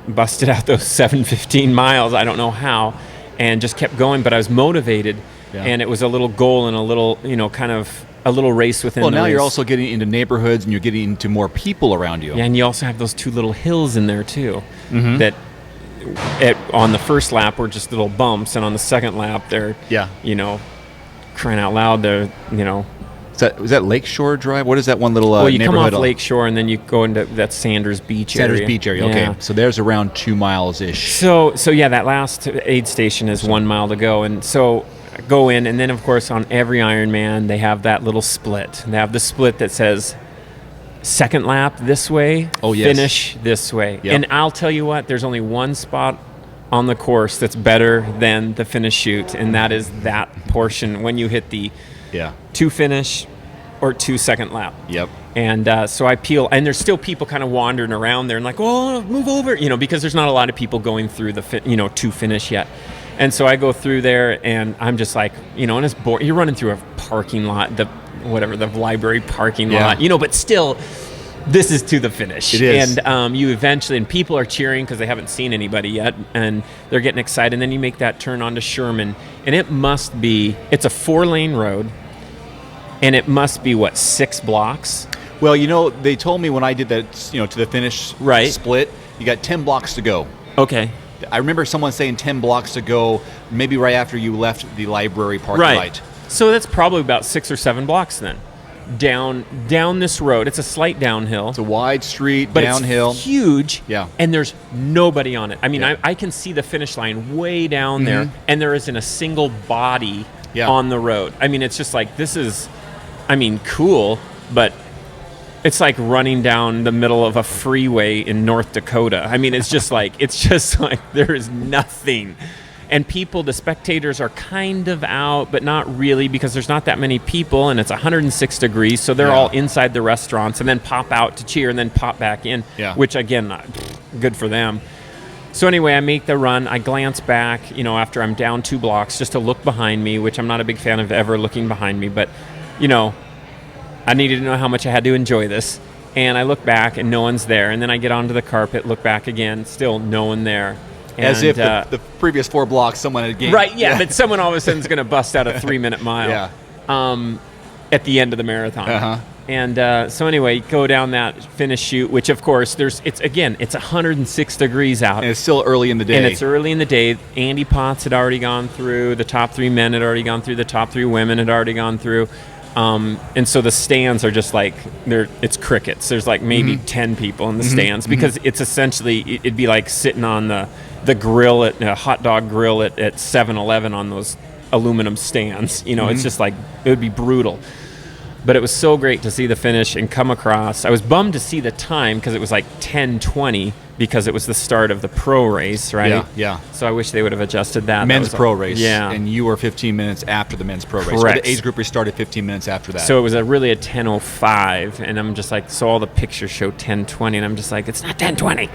busted out those 7:15 miles. I don't know how, and just kept going. But I was motivated, and it was a little goal and a little, kind of a little race within. Well, the now you're race. also getting into neighborhoods and you're getting into more people around you. Yeah, and you also have those 2 little hills in there too. Mm-hmm. That on the first lap were just little bumps, and on the second lap they're crying out loud, they're Is that Lakeshore Drive? What is that one little well, you come off neighborhood? Lakeshore and then you go into that Sanders Beach area. Sanders Beach area. Okay, so there's around 2 miles ish. So yeah, that last aid station is 1 mile to go, and so go in, and then of course on every Ironman they have that little split. They have the split that says second lap this way, Oh, yes. finish this way. Yep. And I'll tell you what, there's only one spot on the course that's better than the finish chute, and that is that portion when you hit the Yeah. 2 finish or 2 second lap. Yep. And so I peel, and there's still people kind of wandering around there and like, oh, move over, because there's not a lot of people going through the, to finish yet. And so I go through there, and I'm just like, and it's boring. You're running through a parking lot, the library parking lot, but still, this is to the finish. It is. And you eventually, and people are cheering because they haven't seen anybody yet, and they're getting excited. And then you make that turn onto Sherman, and it's a 4-lane road, and it must be, 6 blocks? Well, they told me when I did that, to the finish split, you got 10 blocks to go. Okay. I remember someone saying 10 blocks to go, maybe right after you left the library parking lot. So that's probably about 6 or 7 blocks then. Down this road. It's a slight downhill. It's a wide street, but downhill. It's huge. Yeah. And there's nobody on it. I mean, Yeah. I can see the finish line way down there, and there isn't a single body on the road. I mean, it's just like, this is, cool, but it's like running down the middle of a freeway in North Dakota. I mean, it's just like there is nothing. And the spectators are kind of out, but not really, because there's not that many people, and it's 106 degrees, so they're all inside the restaurants and then pop out to cheer and then pop back in, which, again, good for them. So anyway, I make the run. I glance back, after I'm down 2 blocks, just to look behind me, which I'm not a big fan of ever looking behind me, but, I needed to know how much I had to enjoy this. And I look back, and no one's there. And then I get onto the carpet, look back again, still no one there. As if the previous 4 blocks someone had gained. Right, yeah, but someone all of a sudden is going to bust out a 3-minute mile at the end of the marathon. Uh-huh. And so anyway, go down that finish chute, which of course it's 106 degrees out. And it's still early in the day. And it's early in the day. Andy Potts had already gone through. The top 3 men had already gone through. The top 3 women had already gone through. And so the stands are just like, it's crickets. There's like maybe 10 people in the stands, because it's essentially, it'd be like sitting on the grill at a hot dog grill at 7-Eleven on those aluminum stands. It's just like, it would be brutal. But it was so great to see the finish and come across. I was bummed to see the time, because it was like 10:20, because it was the start of the pro race, right? Yeah. So I wish they would have adjusted that. Men's pro race. Yeah. And you were 15 minutes after the men's pro race. Correct. So the age group restarted 15 minutes after that. So it was really a 10:05, and I'm just like, so all the pictures show 10:20, and I'm just like, it's not 10:20.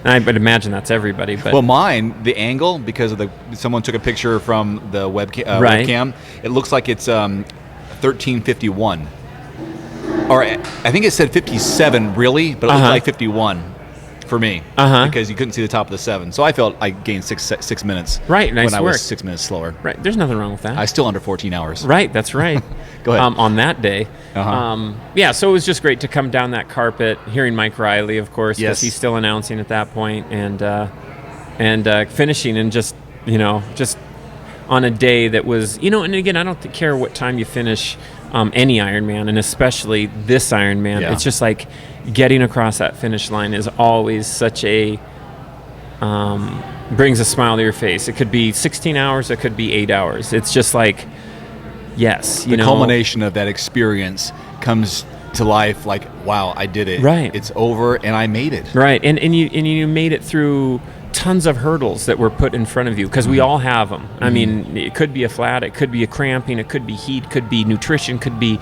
And I would imagine that's everybody. But well, mine, the angle, because of someone took a picture from the webcam, it looks like it's 13:51. Or I think it said 57, really, but it looked like 51 for me, because you couldn't see the top of the 7. So I felt I gained six minutes. Right, nice when I work. was 6 minutes slower. Right, there's nothing wrong with that. I still under 14 hours. Right, that's right. Go ahead. On that day. Yeah, so it was just great to come down that carpet, hearing Mike Riley, of course, because he's still announcing at that point, and finishing, and just on a day that was, and again, I don't care what time you finish any Ironman, and especially this Ironman. Yeah. It's just like getting across that finish line is always such a brings a smile to your face. It could be 16 hours, it could be 8 hours. It's just like, yes, the culmination of that experience comes to life like, wow, I did it. Right. It's over, and I made it. Right, and you made it through tons of hurdles that were put in front of you, because we all have them. I mean, it could be a flat, it could be a cramping, it could be heat, could be nutrition, could be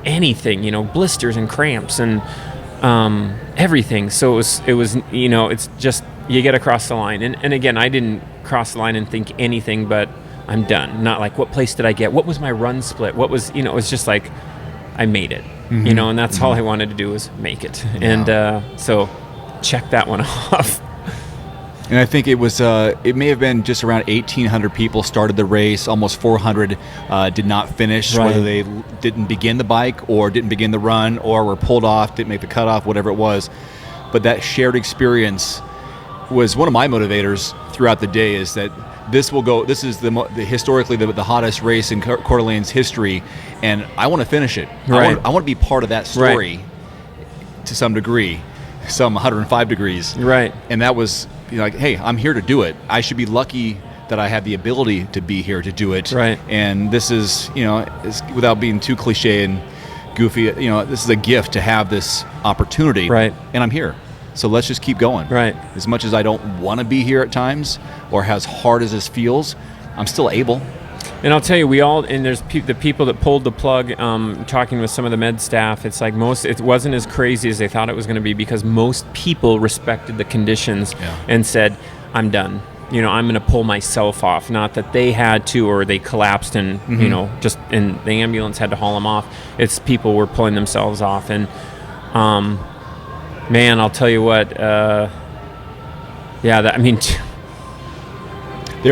anything, blisters and cramps and everything. So it was it's just, you get across the line. And again, I didn't cross the line and think anything but I'm done. Not like, what place did I get? What was my run split? What was, it was just like, I made it, and that's all I wanted to do was make it. Yeah. And so check that one off. And I think it was, it may have been just around 1,800 people started the race. Almost 400 did not finish, Right. whether they didn't begin the bike or didn't begin the run or were pulled off, didn't make the cutoff, whatever it was. But that shared experience was one of my motivators throughout the day, is that this is historically the hottest race in Coeur d'Alene's history, and I want to finish it. Right. I want to be part of that story to some degree, some 105 degrees. Right. And that was, like, hey, I'm here to do it. I should be lucky that I have the ability to be here to do it. Right. And this is, without being too cliche and goofy, this is a gift to have this opportunity. Right. And I'm here. So let's just keep going. Right. As much as I don't want to be here at times, or as hard as this feels, I'm still able. And I'll tell you, there's the people that pulled the plug, talking with some of the med staff, it's like it wasn't as crazy as they thought it was going to be, because most people respected the conditions and said, I'm done. I'm going to pull myself off. Not that they had to, or they collapsed and, and the ambulance had to haul them off. It's people were pulling themselves off. And, man, I'll tell you what, there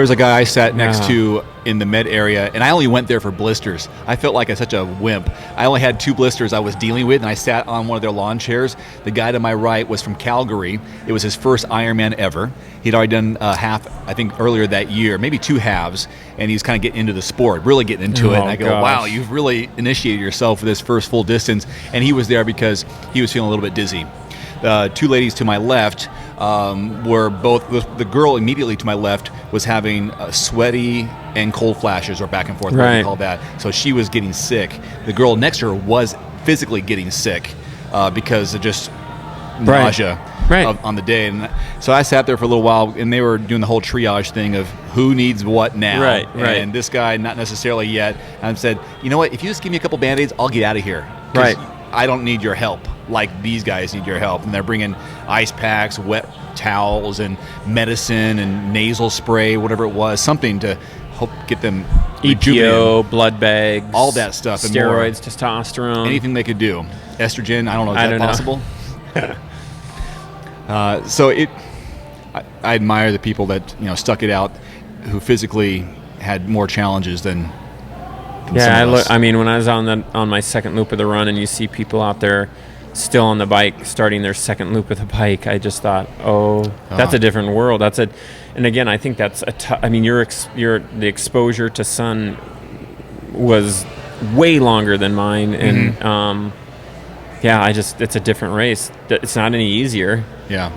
was a guy I sat next to in the med area, and I only went there for blisters. I felt like such a wimp. I only had 2 blisters I was dealing with, and I sat on one of their lawn chairs. The guy to my right was from Calgary. It was his first Ironman ever. He'd already done a half, I think, earlier that year, maybe 2 halves, and he's kind of getting into the sport, really getting into it. And I go, wow, you've really initiated yourself for this first full distance. And he was there because he was feeling a little bit dizzy. 2 ladies to my left were both, the girl immediately to my left was having sweaty and cold flashes, or back and forth, what we call that. So she was getting sick. The girl next to her was physically getting sick because of just nausea on the day. And so I sat there for a little while, and they were doing the whole triage thing of who needs what now. Right. And this guy, not necessarily yet. And I said, you know what, if you just give me a couple Band-Aids, I'll get out of here. Right. I don't need your help like these guys need your help. And they're bringing ice packs, wet towels, and medicine and nasal spray, whatever it was, something to help get them EPO, blood bags, all that stuff, and steroids, more. testosterone, anything they could do. Estrogen, I don't know, is that possible? So I admire the people that stuck it out, who physically had more challenges than some of us. when I was on my second loop of the run, and you see people out there still on the bike, starting their second loop of the bike, I just thought, that's a different world. And again, I think that's the exposure to sun was way longer than mine, and it's a different race. It's not any easier. Yeah,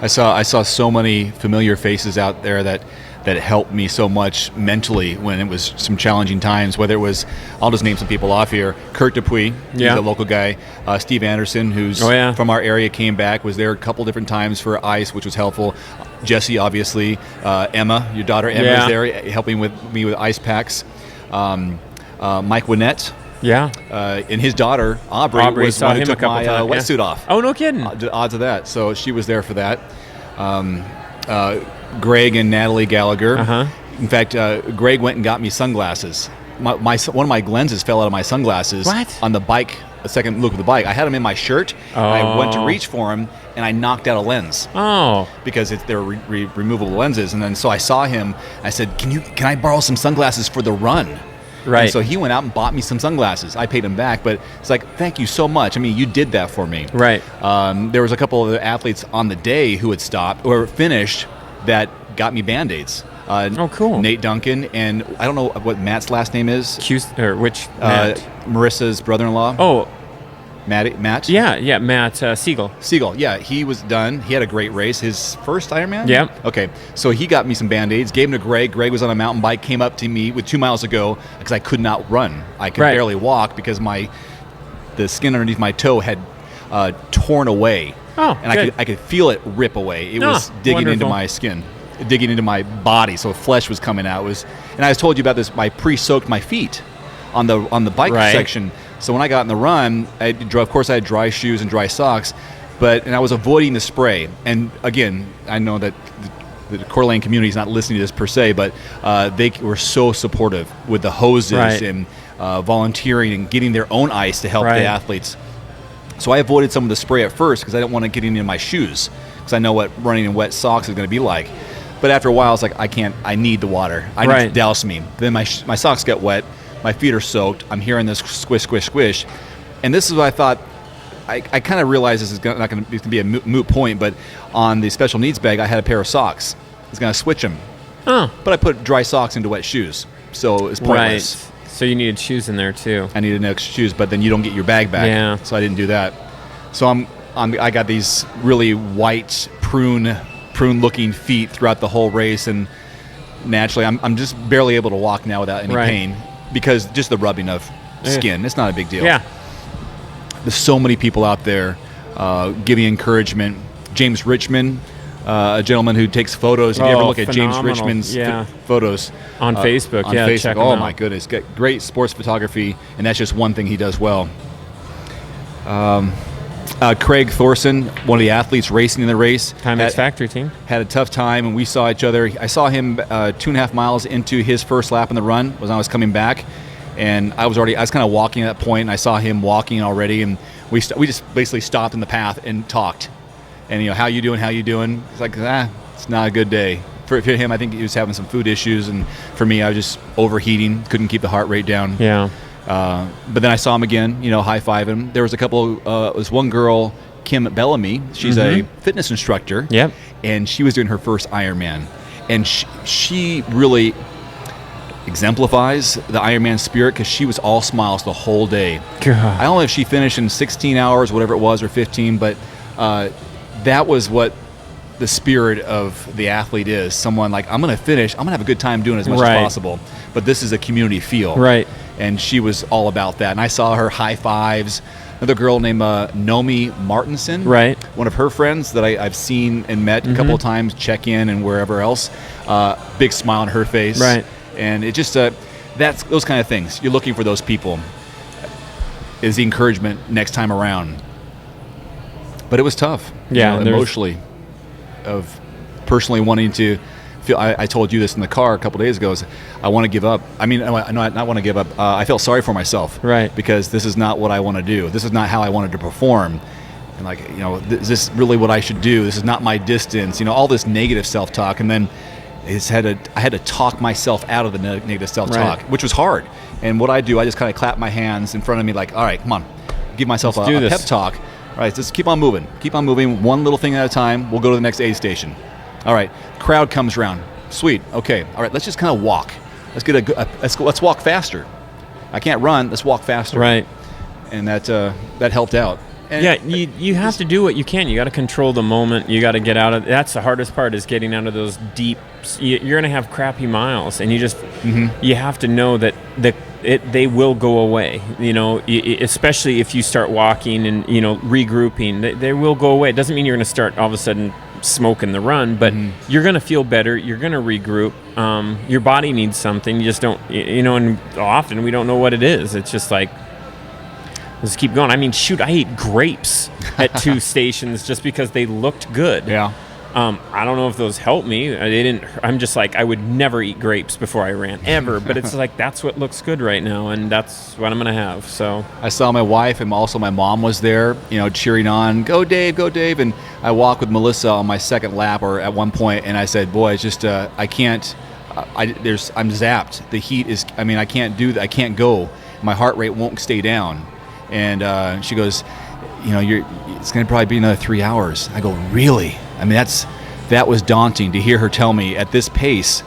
I saw so many familiar faces out there that helped me so much mentally when it was some challenging times, whether it was, I'll just name some people off here, Kurt Dupuis, he's a local guy, Steve Anderson, who's from our area, came back, was there a couple different times for ice, which was helpful. Jesse, obviously, Emma, your daughter Emma is there helping me with ice packs. Mike Winnett, and his daughter Aubrey was the one who took my wetsuit off. Oh, no kidding. Odds of that. So she was there for that. Greg and Natalie Gallagher. In fact, Greg went and got me sunglasses. One of my lenses fell out of my sunglasses on the bike, the second look of the bike. I had them in my shirt, and I went to reach for them, and I knocked out a lens. Because they're removable lenses. And then so I saw him. I said, "Can I borrow some sunglasses for the run?" Right. And so he went out and bought me some sunglasses. I paid him back, but it's like, thank you so much. I mean, you did that for me. Right. There was a couple of the athletes on the day who had stopped or finished that got me Band-Aids. Cool. Nate Duncan, and I don't know what Matt's last name is. Which Matt? Marissa's brother-in-law. Oh. Matt? Yeah, Matt Siegel. Yeah, he was done. He had a great race. His first Ironman? Yeah. Okay, so he got me some Band-Aids, gave them to Greg. Greg was on a mountain bike, came up to me with 2 miles to go because I could not run. I could barely walk because the skin underneath my toe had torn away. And I could feel it rip away. It was digging into my skin, digging into my body, so flesh was coming out. And I told you about this. I pre-soaked my feet on the bike section. So when I got in the run, of course I had dry shoes and dry socks, and I was avoiding the spray. And again, I know that the Coeur d'Alene community is not listening to this per se, but they were so supportive with the hoses and volunteering and getting their own ice to help the athletes. So I avoided some of the spray at first because I didn't want to get into my shoes because I know what running in wet socks is going to be like. But after a while, it's like, I need the water. I need Right. to douse me. Then my socks get wet. My feet are soaked. I'm hearing this squish, squish, squish. And this is what I thought. I kind of realized this is not going to be a moot point, but on the special needs bag, I had a pair of socks. I was going to switch them. Oh. But I put dry socks into wet shoes. So it's pointless. Right. So you needed shoes in there too. I needed extra shoes, but then you don't get your bag back. Yeah. So I didn't do that. So I got these really white prune-looking feet throughout the whole race, and naturally, I'm just barely able to walk now without any Right. pain because just the rubbing of skin. It's not a big deal. Yeah. There's so many people out there giving encouragement. James Richmond, a gentleman who takes photos. If you ever look at James phenomenal. Richmond's Yeah. photos On Facebook, on yeah, Facebook. check him Oh out. my goodness, got great sports photography, and that's just one thing he does well. Craig Thorson, one of the athletes racing in the race, Timex Factory team. had a tough time, and we saw each other. I saw him 2.5 miles into his first lap in the run when I was coming back, and I was kind of walking at that point, and I saw him walking already, and we just basically stopped in the path and talked. And how you doing? How you doing? It's like, it's not a good day. For him, I think he was having some food issues, and for me, I was just overheating, couldn't keep the heart rate down. Yeah. But then I saw him again, high-five him. There was a couple, it was one girl, Kim Bellamy. She's a fitness instructor. Yep. And she was doing her first Ironman. And she really exemplifies the Ironman spirit because she was all smiles the whole day. God. I don't know if she finished in 16 hours, whatever it was, or 15, but that was what the spirit of the athlete is. Someone like, I'm going to finish, I'm going to have a good time doing as much Right. as possible. But this is a community feel. Right. And she was all about that. And I saw her high fives. Another girl named Nomi Martinson. Right. One of her friends that I've seen and met a couple of times, check in and wherever else. Big smile on her face. Right. And it just, that's those kind of things. You're looking for those people. Is the encouragement next time around. But it was tough. Yeah, there's- emotionally. Of personally wanting to feel, I told you this in the car a couple days ago, is I want to give up. I mean, I not want to give up. I felt sorry for myself. Right. Because this is not what I want to do. This is not how I wanted to perform. And like, is this really what I should do? This is not my distance. All this negative self-talk. And then I had to talk myself out of the negative self-talk, Right. which was hard. And what I do, I just kind of clap my hands in front of me like, all right, come on. Give myself Let's do a this. pep talk. All right, just keep on moving. Keep on moving, one little thing at a time. We'll go to the next aid station. All right, crowd comes around. Sweet, okay. All right, let's just kind of walk. Let's get let's walk faster. I can't run, let's walk faster. Right. And that helped out. And Yeah, you have to do what you can. You got to control the moment. You got to get out of. That's the hardest part, is getting out of those deep. You're gonna have crappy miles, and you just you have to know that they will go away. Especially if you start walking and regrouping, they will go away. It doesn't mean you're gonna start all of a sudden smoking the run, but you're gonna feel better. You're gonna regroup. Your body needs something. You just don't. And often we don't know what it is. It's just like, let's keep going. I mean, shoot, I ate grapes at 2 stations just because they looked good. Yeah. I don't know if those helped me. They didn't. I'm just like, I would never eat grapes before I ran, ever. But it's like, that's what looks good right now, and that's what I'm going to have. So I saw my wife, and also my mom was there, cheering on, go Dave, go Dave. And I walked with Melissa on my second lap, or at one point, and I said, boy, it's just, I can't, I'm zapped. The heat is, I can't do that. I can't go. My heart rate won't stay down. And she goes, it's going to probably be another 3 hours. I go, really? That was daunting to hear her tell me, at this pace,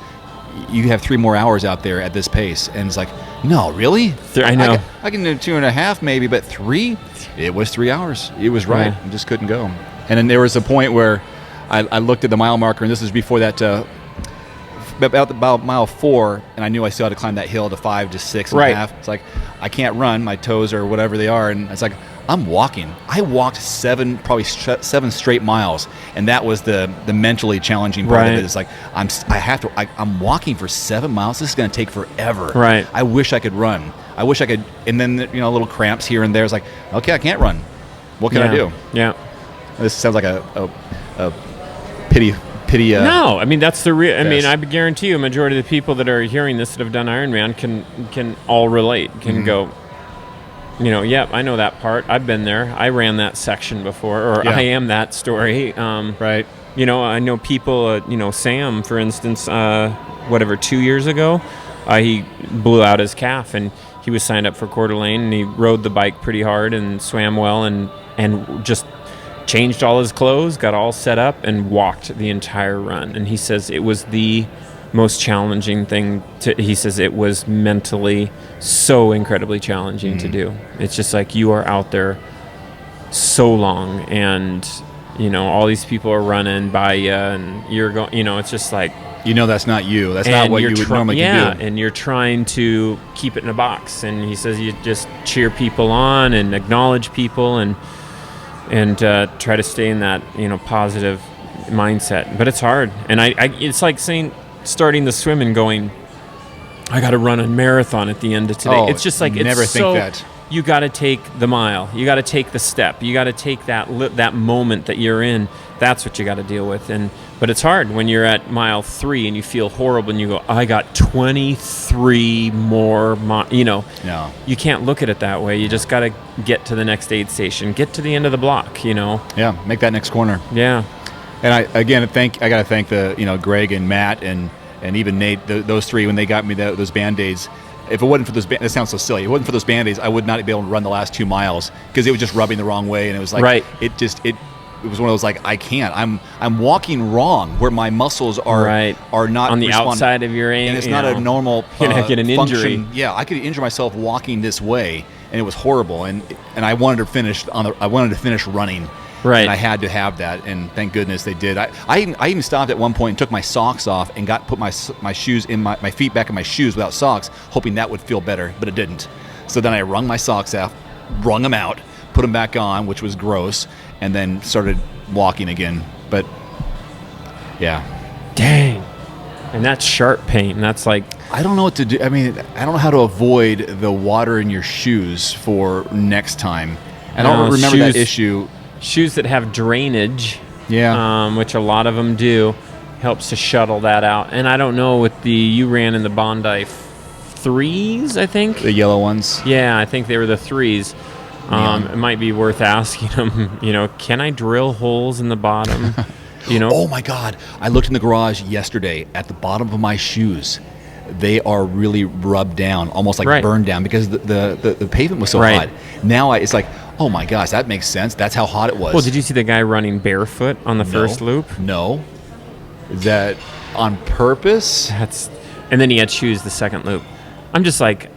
you have 3 more hours out there at this pace. And it's like, no, really? I know. I can do 2.5 maybe, but 3? It was 3 hours. It was right. Yeah. I just couldn't go. And then there was a point where I looked at the mile marker, and this was before that, about mile 4, and I knew I still had to climb that hill to 5 to 6 and a half. It's like, I can't run, my toes or whatever they are, and it's like, I'm walking. I walked 7 straight miles, and that was the mentally challenging part of it. It's like, I'm walking for 7 miles. This is going to take forever. Right. I wish I could run. I wish I could, and then little cramps here and there. It's like, okay, I can't run. What can I do? Yeah. This sounds like a pity. No, that's the real. Yes. I guarantee you, a majority of the people that are hearing this that have done Ironman can all relate. Can go, yep, I know that part. I've been there. I ran that section before, or Yeah. I am that story. Right. You know, I know people, Sam, for instance, 2 years ago, he blew out his calf, and he was signed up for Coeur d'Alene, and he rode the bike pretty hard and swam well, and just changed all his clothes, got all set up, and walked the entire run. And he says it was the most challenging thing he says it was mentally so incredibly challenging to do. It's just like you are out there so long, and all these people are running by you, and you're going, it's just like, that's not you. That's not what you would normally do. And you're trying to keep it in a box. And he says you just cheer people on and acknowledge people and try to stay in that positive mindset. But it's hard. And I it's like starting the swim and going, I got to run a marathon at the end of today. It's just like never think that. You got to take the mile. You got to take the step. You got to take that moment that you're in. That's what you got to deal with. But it's hard when you're at mile 3 and you feel horrible and you go, I got 23 more No. You can't look at it that way. You just got to get to the next aid station, get to the end of the block, Yeah, make that next corner. Yeah. And I got to thank the Greg and Matt and even Nate, those three, when they got me those Band-Aids. If it wasn't for those, it sounds so silly. If it wasn't for those Band-Aids, I would not be able to run the last 2 miles because it was just rubbing the wrong way, and it was like, right. It was one of those like, I can't. I'm walking wrong where my muscles are not on the outside of your aim, and it's not a normal you're gonna get an function. injury. Yeah, I could injure myself walking this way, and it was horrible. And I wanted to finish running. Right. And I had to have that, and thank goodness they did. I even stopped at one point and took my socks off and put my shoes in my feet back in my shoes without socks, hoping that would feel better, but it didn't. So then I wrung my socks out, wrung them out, put them back on, which was gross, and then started walking again. But yeah. Dang. And that's sharp pain. That's like, I don't know what to do. I mean, I don't know how to avoid the water in your shoes for next time. I don't remember that issue. Shoes that have drainage, yeah, which a lot of them do, helps to shuttle that out. And I don't know you ran in the Bondi 3s, I think. The yellow ones. Yeah, I think they were the 3s. It might be worth asking them, can I drill holes in the bottom? Oh my God. I looked in the garage yesterday at the bottom of my shoes. They are really rubbed down, almost like burned down because the pavement was so hot. Now it's like, oh my gosh, that makes sense. That's how hot it was. Well, did you see the guy running barefoot on the first loop? No. Is that on purpose? And then he had shoes the second loop. I'm just like,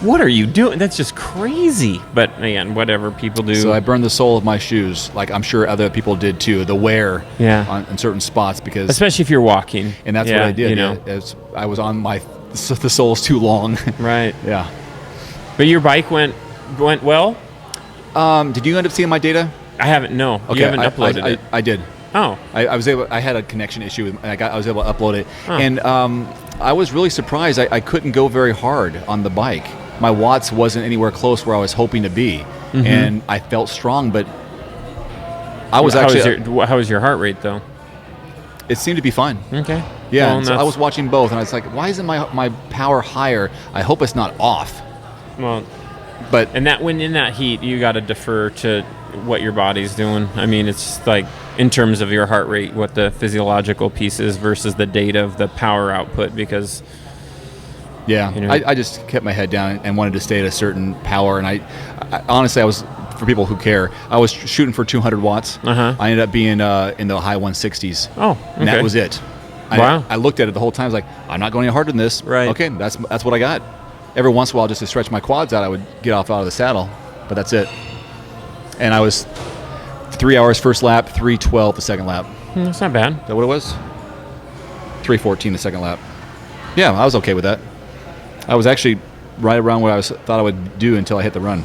what are you doing? That's just crazy. But again, whatever people do. So I burned the sole of my shoes, like I'm sure other people did too. The wear on certain spots because, especially if you're walking. And that's what I did. As I was on the sole's too long. Right. Yeah. But your bike went well. Did you end up seeing my data? I haven't. No. Okay, you haven't uploaded it. I did. Oh. I was able. I had a connection issue, and I was able to upload it. Huh. And I was really surprised. I couldn't go very hard on the bike. My watts wasn't anywhere close where I was hoping to be, and I felt strong, but I was how was your heart rate though? It seemed to be fine. Okay. Yeah, well, so I was watching both, and I was like, why isn't my power higher? I hope it's not off. Well, but when in that heat, you got to defer to what your body's doing. I mean, it's like in terms of your heart rate, what the physiological piece is versus the data of the power output, because... Yeah, I just kept my head down and wanted to stay at a certain power. And I honestly, I was, for people who care, I was shooting for 200 watts. Uh-huh. I ended up being in the high 160s. Oh, okay. And that was it. Wow. I looked at it the whole time. I was like, I'm not going any harder than this. Right. Okay, that's what I got. Every once in a while, just to stretch my quads out, I would get off out of the saddle. But that's it. And I was 3 hours first lap, 3:12 the second lap. That's not bad. Is that what it was? 3:14 the second lap. Yeah, I was okay with that. I was actually right around where I thought I would do until I hit the run.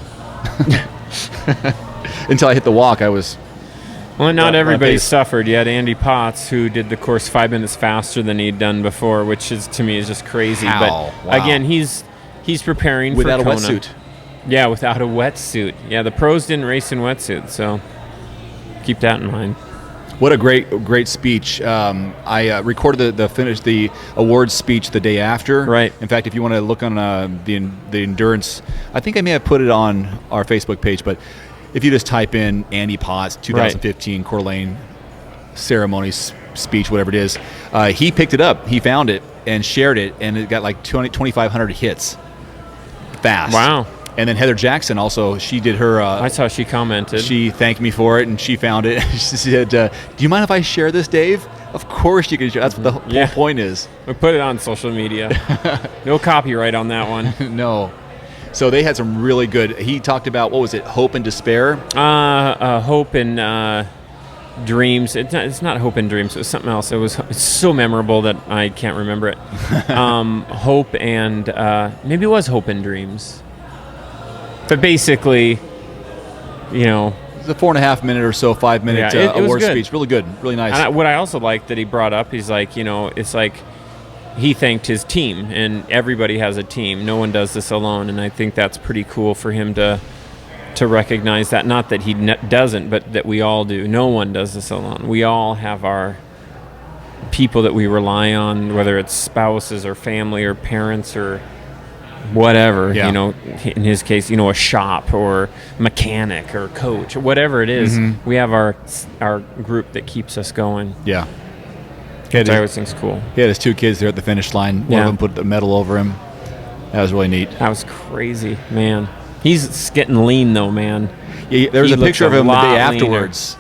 Until I hit the walk, I was... Well, not everybody suffered. You had Andy Potts, who did the course 5 minutes faster than he'd done before, which to me is just crazy. How? But wow. Again, he's preparing without for Kona. Without a wetsuit. Yeah, without a wetsuit. Yeah, the pros didn't race in wetsuits, so keep that in mind. What a great speech. I recorded the awards speech the day after. Right. In fact, if you want to look on the endurance, I think I may have put it on our Facebook page, but If you just type in Andy Potts 2015 Coeur d'Alene ceremony speech, whatever it is, he picked it up. He found it and shared it, and it got like 2,500 hits fast. Wow. And then Heather Jackson also, she did her... I saw she commented. She thanked me for it, and she found it. She said, do you mind if I share this, Dave? Of course you can share. That's what the whole point is. We put it on social media. No copyright on that one. No. So they had some really good... He talked about, what was it, hope and despair? Hope and dreams. It's not hope and dreams. It was something else. It's so memorable that I can't remember it. Hope and... maybe it was hope and dreams. But basically, you know... It's a 4.5 minute or so, 5 minute award speech. Really good. Really nice. And what I also liked that he brought up, he's like, you know, it's like he thanked his team, and everybody has a team. No one does this alone, and I think that's pretty cool for him to recognize that. Not that he doesn't, but that we all do. No one does this alone. We all have our people that we rely on, whether it's spouses or family or parents or whatever, you know, in his case, you know, a shop or mechanic or coach or whatever it is. We have our group that keeps us going. Yeah. Which I always think is cool. He had his 2 kids there at the finish line. One of them put the medal over him. That was really neat. That was crazy, man. He's getting lean, though, man. Yeah, there was a picture of him the day afterwards.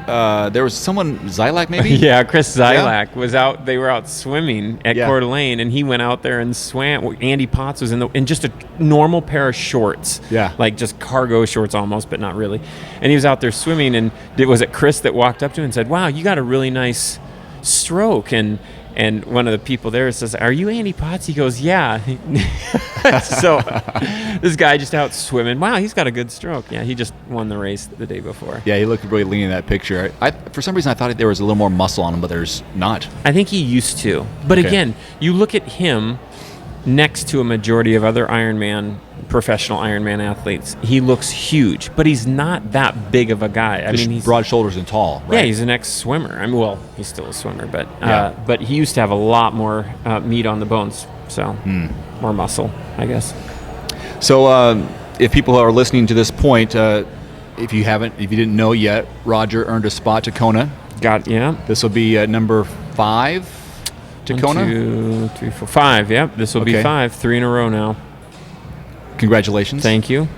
There was someone, Zylak maybe? Yeah, Chris Zylak was out. They were out swimming at Coeur d'Alene, and he went out there and swam. Andy Potts was in just a normal pair of shorts. Yeah. Like just cargo shorts almost, but not really. And he was out there swimming, and was it Chris that walked up to him and said, "Wow, you got a really nice stroke." And one of the people there says, "Are you Andy Potts?" He goes, "Yeah." So this guy just out swimming. Wow, he's got a good stroke. Yeah, he just won the race the day before. Yeah, he looked really lean in that picture. For some reason, I thought there was a little more muscle on him, but there's not. I think he used to. But again, you look at him next to a majority of other professional Ironman athletes. He looks huge, but he's not that big of a guy. I mean, he's broad shoulders and tall, right? Yeah, he's an ex-swimmer. I mean, well, he's still a swimmer, but he used to have a lot more meat on the bones, so more muscle, I guess. So if people are listening to this point, if you didn't know yet, Roger earned a spot to Kona. This will be number 5 to Kona. 1, 2, 3, 4, 5. Yep, this will be 5, 3 in a row now. Congratulations. Thank you.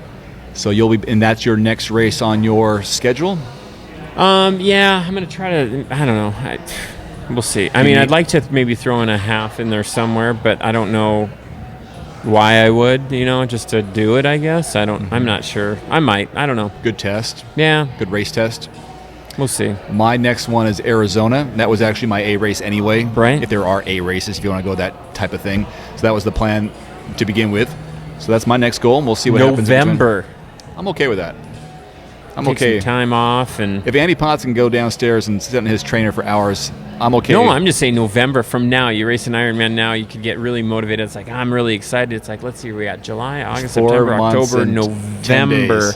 So and that's your next race on your schedule? Yeah, I'm going to try to, I don't know. We'll see. I mean, I'd like to maybe throw in a half in there somewhere, but I don't know why I would, just to do it, I guess. I'm not sure. I might. I don't know. Good test. Yeah. Good race test. We'll see. My next one is Arizona. That was actually my A race anyway. Right. If there are A races, if you want to go that type of thing. So that was the plan to begin with. So that's my next goal, and we'll see what happens. November. I'm okay with that. I'm Take okay. Some time off, and if Andy Potts can go downstairs and sit in his trainer for hours, I'm okay. No, I'm just saying November from now. You race an Ironman now, you could get really motivated. It's like, I'm really excited. It's like, let's see, we got July, August, September, October, November.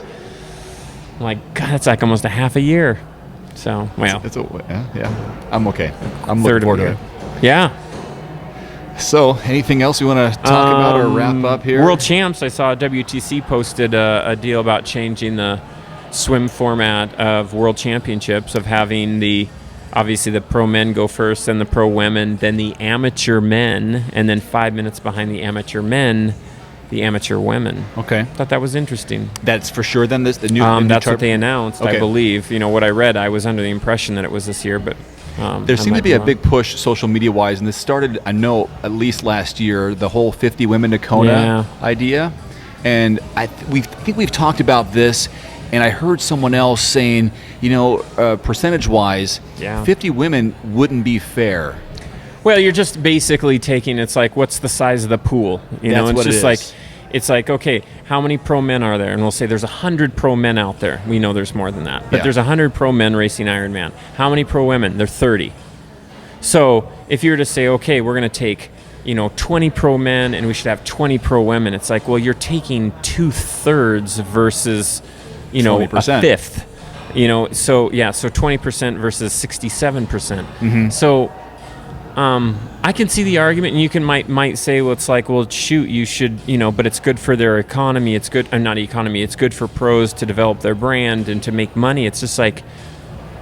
Like, God, that's like almost a half a year. So, well. Yeah. I'm okay. I'm looking forward to it. Yeah. So, anything else you want to talk about or wrap up here? World Champs, I saw WTC posted a deal about changing the swim format of World Championships, of having obviously the pro men go first, then the pro women, then the amateur men, and then 5 minutes behind the amateur men, the amateur women. Okay. Thought that was interesting. That's for sure then, the new that's what they announced, I believe. What I read, I was under the impression that it was this year, but there seemed to be a big push social media-wise, and this started, I know, at least last year, the whole 50 women to Kona idea. And we think we've talked about this, and I heard someone else saying, percentage-wise, 50 women wouldn't be fair. Well, you're just basically taking, it's like, what's the size of the pool? It's like, okay, how many pro men are there? And we'll say there's 100 pro men out there. We know there's more than that. But there's 100 pro men racing Ironman. How many pro women? They're 30. So if you were to say, okay, we're going to take, 20 pro men and we should have 20 pro women, it's like, well, you're taking 2/3 versus, 20%. a fifth. So 20% versus 67%. So I can see the argument, and you might say, well, it's like, well, shoot, you should, but it's good for their economy. It's good, not economy. It's good for pros to develop their brand and to make money. It's just like,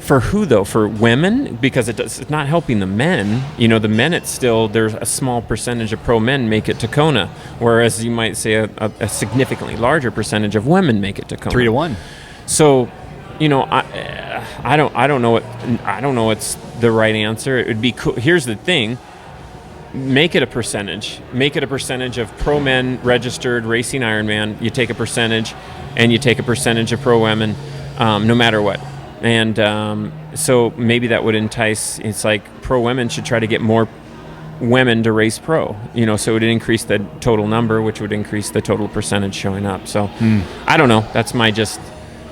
for who though? For women? Because it's not helping the men. The men, there's a small percentage of pro men make it to Kona, whereas you might say a significantly larger percentage of women make it to Kona. 3 to 1. So, I don't know what's the right answer. It would be cool. Here's the thing. Make it a percentage. Make it a percentage of pro men registered racing Ironman. You take a percentage, and you take a percentage of pro women, no matter what. And so maybe that would entice. It's like pro women should try to get more women to race pro. So it would increase the total number, which would increase the total percentage showing up. So I don't know. That's my just.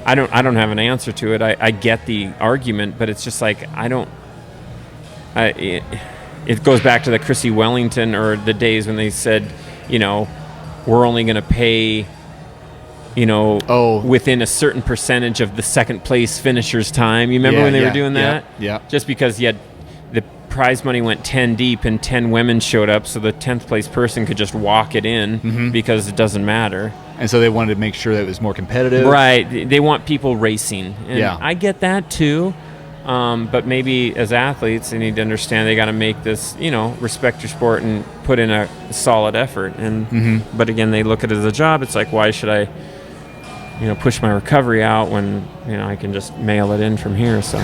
I don't have an answer to it. I get the argument, but it's just like it goes back to the Chrissy Wellington or the days when they said, we're only going to pay, within a certain percentage of the second place finisher's time. You remember when they were doing that? Yeah. Just because the prize money went 10 deep and 10 women showed up, so the 10th place person could just walk it in because it doesn't matter. And so they wanted to make sure that it was more competitive. Right. They want people racing. And I get that too. But maybe as athletes, they need to understand they got to make this, respect your sport and put in a solid effort. And but again, they look at it as a job. It's like, why should I, push my recovery out when I can just mail it in from here? So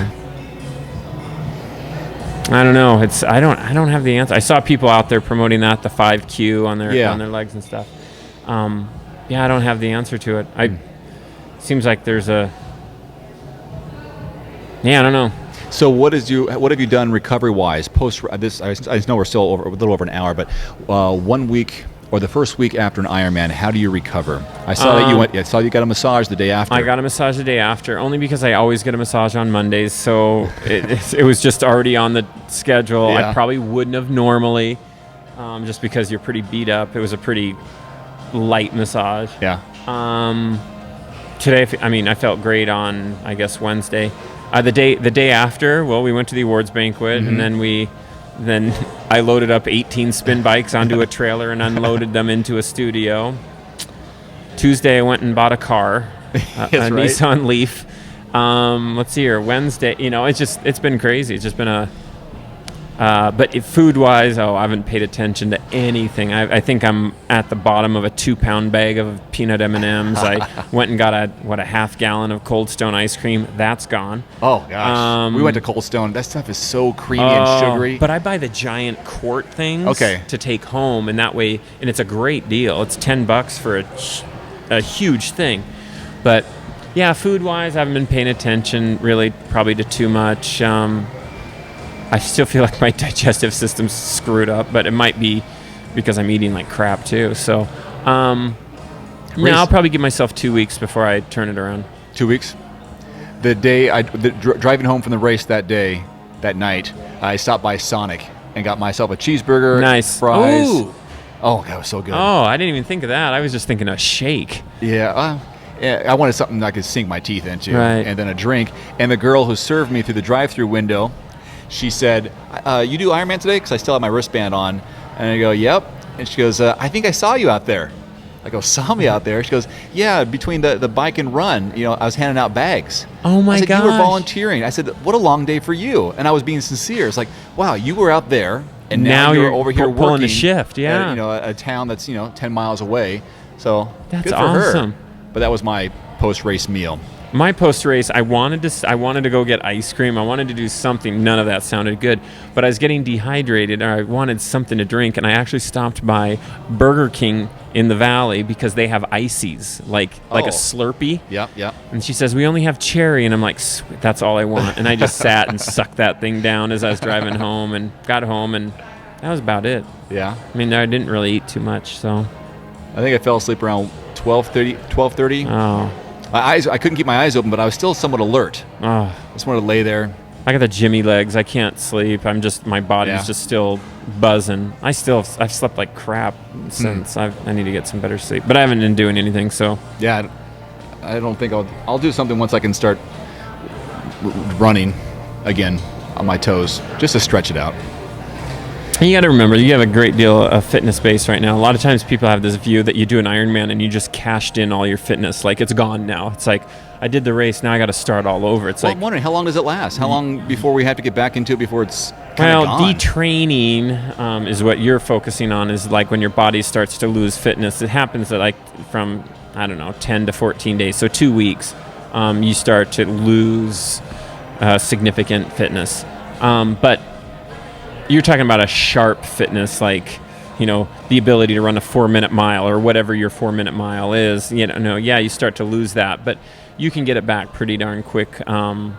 I don't know. I don't have the answer. I saw people out there promoting that, the 5Q on their legs and stuff. I don't have the answer to it. Seems like there's a. I don't know. So what have you done recovery-wise post this? I know we're still a little over an hour, but 1 week or the first week after an Ironman, how do you recover? I saw that you went. I saw you got a massage the day after. I got a massage the day after, only because I always get a massage on Mondays, so it was just already on the schedule. Yeah. I probably wouldn't have normally, just because you're pretty beat up. It was a pretty light massage. Yeah. Today, I felt great on, I guess, Wednesday. The day after, well, we went to the awards banquet, and then I loaded up 18 spin bikes onto a trailer and unloaded them into a studio. Tuesday, I went and bought a car, a Nissan Leaf. Let's see here, Wednesday, it's been crazy. It's just been but food-wise, I haven't paid attention to anything. I think I'm at the bottom of a 2-pound bag of peanut M&Ms. I went and got a half gallon of Cold Stone ice cream. That's gone. Oh, gosh. We went to Cold Stone. That stuff is so creamy and sugary. But I buy the giant quart things to take home, and that way, and it's a great deal. It's $10 for a huge thing. But, food-wise, I haven't been paying attention really probably to too much. I still feel like my digestive system's screwed up, but it might be because I'm eating like crap too. So, I'll probably give myself 2 weeks before I turn it around. 2 weeks? The day driving home from the race that night, I stopped by Sonic and got myself a cheeseburger, nice fries. Ooh. Oh, that was so good. Oh, I didn't even think of that. I was just thinking a shake. Yeah. I wanted something I could sink my teeth into, right. And then a drink. And the girl who served me through the drive-through window, she said, you do Ironman today? Because I still have my wristband on. And I go, yep. And she goes, I think I saw you out there. I go, saw me out there? She goes, yeah, between the bike and run, I was handing out bags. Oh, my gosh. I said, you were volunteering. I said, what a long day for you. And I was being sincere. It's like, wow, you were out there, and now you're over here pulling working a shift, at, a town that's, 10 miles away. So that's good for awesome. her. But that was my post-race meal. My post-race, I wanted to go get ice cream. I wanted to do something. None of that sounded good. But I was getting dehydrated, or I wanted something to drink, and I actually stopped by Burger King in the Valley because they have ices, like a Slurpee. Yep. And she says, we only have cherry. And I'm like, sweet, that's all I want. And I just sat and sucked that thing down as I was driving home, and got home, and that was about it. Yeah. I mean, I didn't really eat too much, so. I think I fell asleep around 12:30. Oh. I couldn't keep my eyes open, but I was still somewhat alert. Oh. I just wanted to lay there. I got the Jimmy legs. I can't sleep. My body's just still buzzing. I've slept like crap since. I need to get some better sleep, but I haven't been doing anything. So yeah, I don't think I'll do something once I can start running again on my toes, just to stretch it out. And you got to remember, you have a great deal of fitness base right now. A lot of times people have this view that you do an Ironman and you just cashed in all your fitness. Like, it's gone now. It's like, I did the race, now I got to start all over. It's Well, like, I'm wondering, how long does it last? How long before we have to get back into it before it's kind well, of gone? detraining is what you're focusing on, is like when your body starts to lose fitness. It happens at like from, I don't know, 10 to 14 days. So 2 weeks, you start to lose significant fitness. But you're talking about a sharp fitness, like, the ability to run a 4-minute mile or whatever your 4-minute mile is. You start to lose that, but you can get it back pretty darn quick. But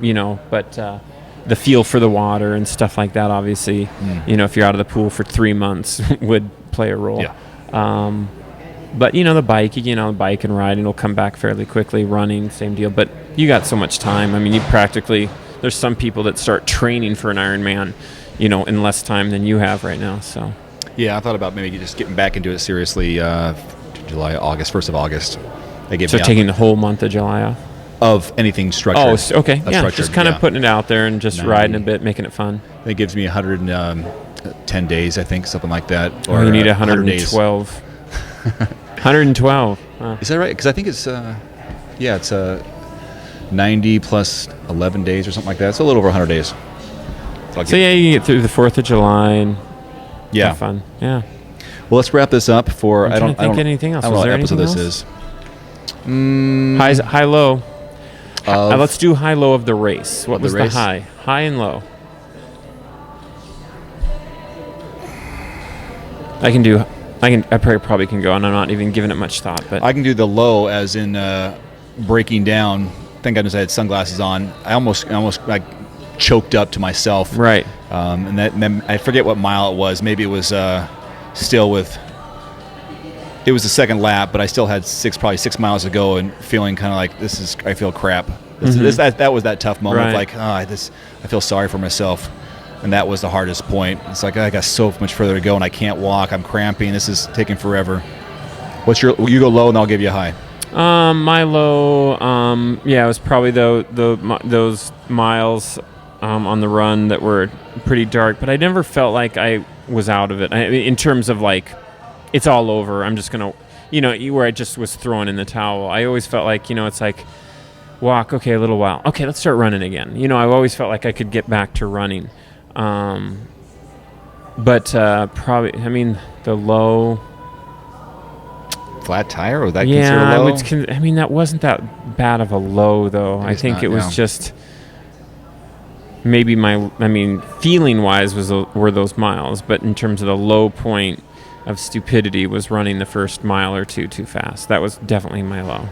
the feel for the water and stuff like that, obviously, if you're out of the pool for 3 months, would play a role. Yeah. But the bike, bike and riding will come back fairly quickly. Running, same deal. But you got so much time. I mean, there's some people that start training for an Ironman, in less time than you have right now. So. Yeah, I thought about maybe just getting back into it seriously. July, August, 1st of August. They gave So me taking the whole month of July off. of anything structured. Oh, okay. Yeah, structured, just kind of putting it out there and just 90. riding a bit, making it fun. It gives me 110 days, I think, something like that. Or you need 100 days. 112. 112. Is that right? Because I think it's, it's 90 plus 11 days or something like that. It's a little over 100 days. So yeah, you can get through the 4th of July and have fun. Yeah. Well, let's wrap this up for. I don't think anything else. I don't know Was what there episode anything this else? is. High, low. Of Let's do high, low of the race. What the was the race? high and low? I probably can go, and I'm not even giving it much thought. But I can do the low, as in breaking down. Thank goodness I had sunglasses on. I almost like choked up to myself. right. And then I forget what mile it was. Maybe it was still with. It was the second lap, but I still had probably 6 miles to go, and feeling kind of like I feel crap. That was that tough moment. Right. Like, I feel sorry for myself, and that was the hardest point. It's like, I got so much further to go, and I can't walk. I'm cramping. This is taking forever. You go low, and I'll give you a high. My low, it was probably those miles on the run that were pretty dark, but I never felt like I was out of it. In terms of like, it's all over, I'm just going to, where I just was throwing in the towel. I always felt like, it's like, walk, okay, a little while. Okay, let's start running again. I've always felt like I could get back to running. But probably, the low... Flat tire, or that considered low? That wasn't that bad of a low, though. I think it was just maybe feeling-wise were those miles, but in terms of the low point of stupidity was running the first mile or two too fast. That was definitely my low.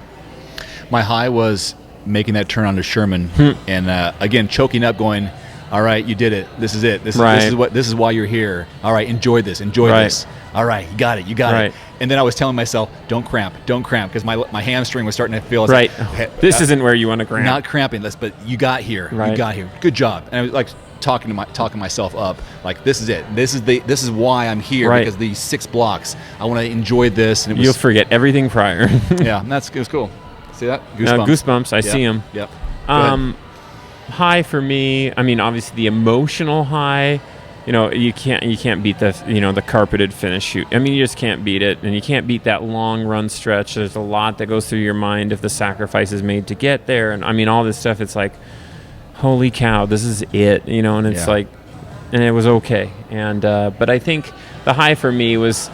My high was making that turn onto Sherman, and again choking up, going, "All right, you did it. This is it. This is why you're here. All right, enjoy this. Enjoy this. All right, you got it. You got it." And then I was telling myself, "Don't cramp, because my hamstring was starting to feel right. Like, this isn't where you want to cramp. Not cramping, but you got here. Right. You got here. Good job." And I was like talking myself up, like, this is it. This is why I'm here, because these 6 blocks. I want to enjoy this. And you'll forget everything prior. Yeah, it was cool. See that? Goosebumps. I see them. Yep. High for me, obviously the emotional high, you can't beat the carpeted finish shoot. You just can't beat it, and you can't beat that long run stretch. There's a lot that goes through your mind if the sacrifices made to get there, and all this stuff. It's like, holy cow, this is it, and it's like, and it was okay. And but I think the high for me was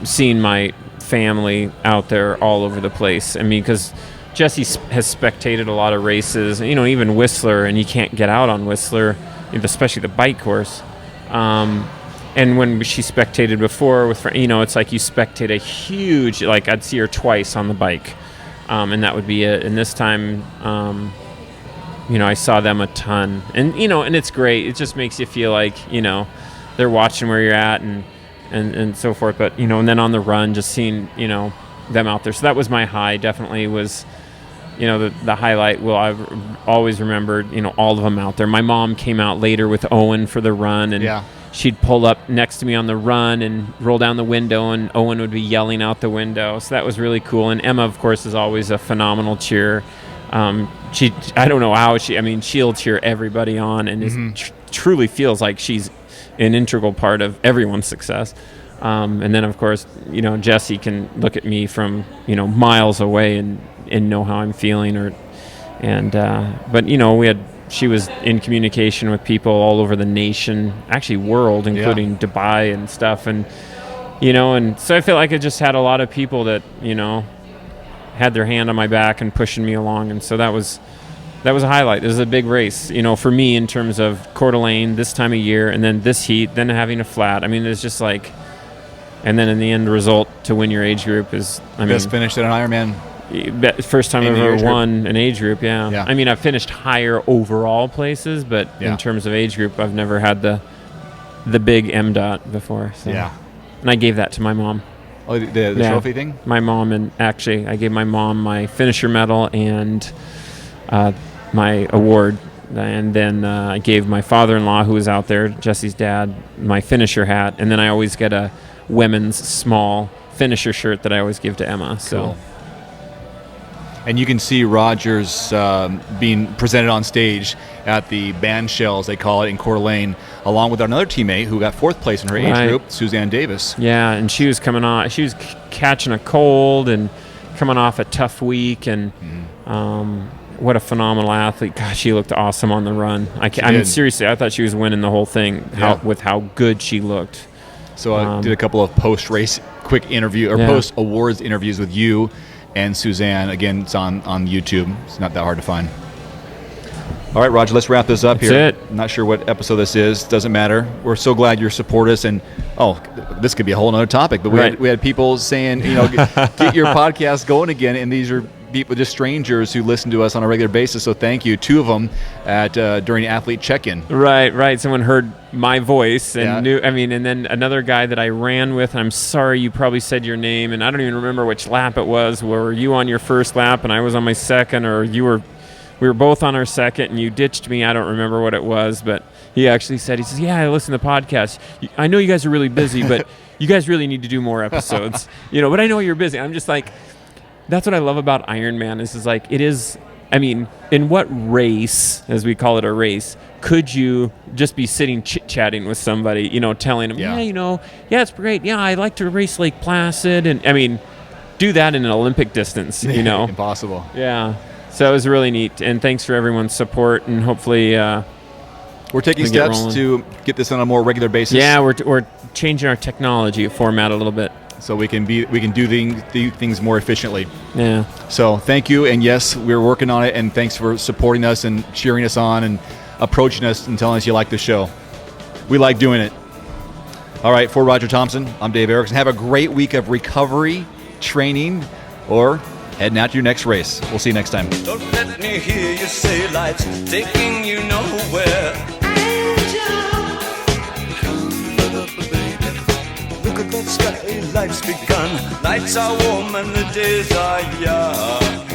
seeing my family out there all over the place. Because Jessie has spectated a lot of races, even Whistler, and you can't get out on Whistler, especially the bike course. And when she spectated before with, it's like you spectate a huge, like I'd see her twice on the bike, and that would be it. And this time, I saw them a ton, and and it's great. It just makes you feel like they're watching where you're at and so forth. But and then on the run, just seeing them out there. So that was my high. Definitely was. The highlight. Well, I've always remembered, all of them out there. My mom came out later with Owen for the run, and she'd pull up next to me on the run and roll down the window, and Owen would be yelling out the window. So that was really cool. And Emma, of course, is always a phenomenal cheer. I don't know how she'll cheer everybody on, and truly feels like she's an integral part of everyone's success. And then, of course, Jesse can look at me from, miles away and know how I'm feeling. But she was in communication with people all over the nation, actually world, including Dubai and stuff. And so I feel like I just had a lot of people that, had their hand on my back and pushing me along. And so that was a highlight. It was a big race, for me in terms of Coeur d'Alene this time of year, and then this heat, then having a flat. I mean, it's just like, and then in the end result to win your age group is, best finished at an Ironman. First time I've ever won an age group, yeah. I mean, I've finished higher overall places, but in terms of age group, I've never had the big MDOT before. So. Yeah. And I gave that to my mom. Oh, the trophy thing? My mom, and actually I gave my mom my finisher medal and my award. And then I gave my father-in-law, who was out there, Jesse's dad, my finisher hat. And then I always get a women's small finisher shirt that I always give to Emma. So. Cool. And you can see Rogers being presented on stage at the band shells, they call it, in Coeur d'Alene, along with another teammate who got 4th place in her age group, Suzanne Davis. Yeah, and she was coming on. She was catching a cold and coming off a tough week, and what a phenomenal athlete. Gosh, she looked awesome on the run. I mean, seriously, I thought she was winning the whole thing with how good she looked. So I did a couple of post-race quick interview or post-awards interviews with you and Suzanne. Again, it's on YouTube. It's not that hard to find. All right, Roger, let's wrap this up here. That's it. I'm not sure what episode this is. Doesn't matter. We're so glad you support us. And, this could be a whole other topic. But we had people saying, get your podcast going again. And these are people, just strangers who listen to us on a regular basis. So thank you. 2 of them during athlete check-in. Right. Someone heard my voice and knew. I mean, and then another guy that I ran with. And I'm sorry, you probably said your name, and I don't even remember which lap it was. Were you on your first lap and I was on my second, or we were both on our second and you ditched me? I don't remember what it was, but he actually said, yeah, I listen to the podcast. I know you guys are really busy, but you guys really need to do more episodes. But I know you're busy. I'm just like, that's what I love about Ironman is like, it is, I mean, in what race, as we call it a race, could you just be sitting chit-chatting with somebody, telling them, it's great. Yeah, I like to race Lake Placid. And I mean, do that in an Olympic distance, Impossible. Yeah. So it was really neat. And thanks for everyone's support. And hopefully, we're taking steps to get this on a more regular basis. Yeah, we're changing our technology format a little bit. So we can do things more efficiently. Yeah. So thank you, and yes, we're working on it. And thanks for supporting us and cheering us on and approaching us and telling us you like the show. We like doing it. All right, for Roger Thompson, I'm Dave Erickson. Have a great week of recovery, training, or heading out to your next race. We'll see you next time. Don't let me hear you say life's taking you nowhere. Look at that sky, life's begun. Nights are warm and the days are young.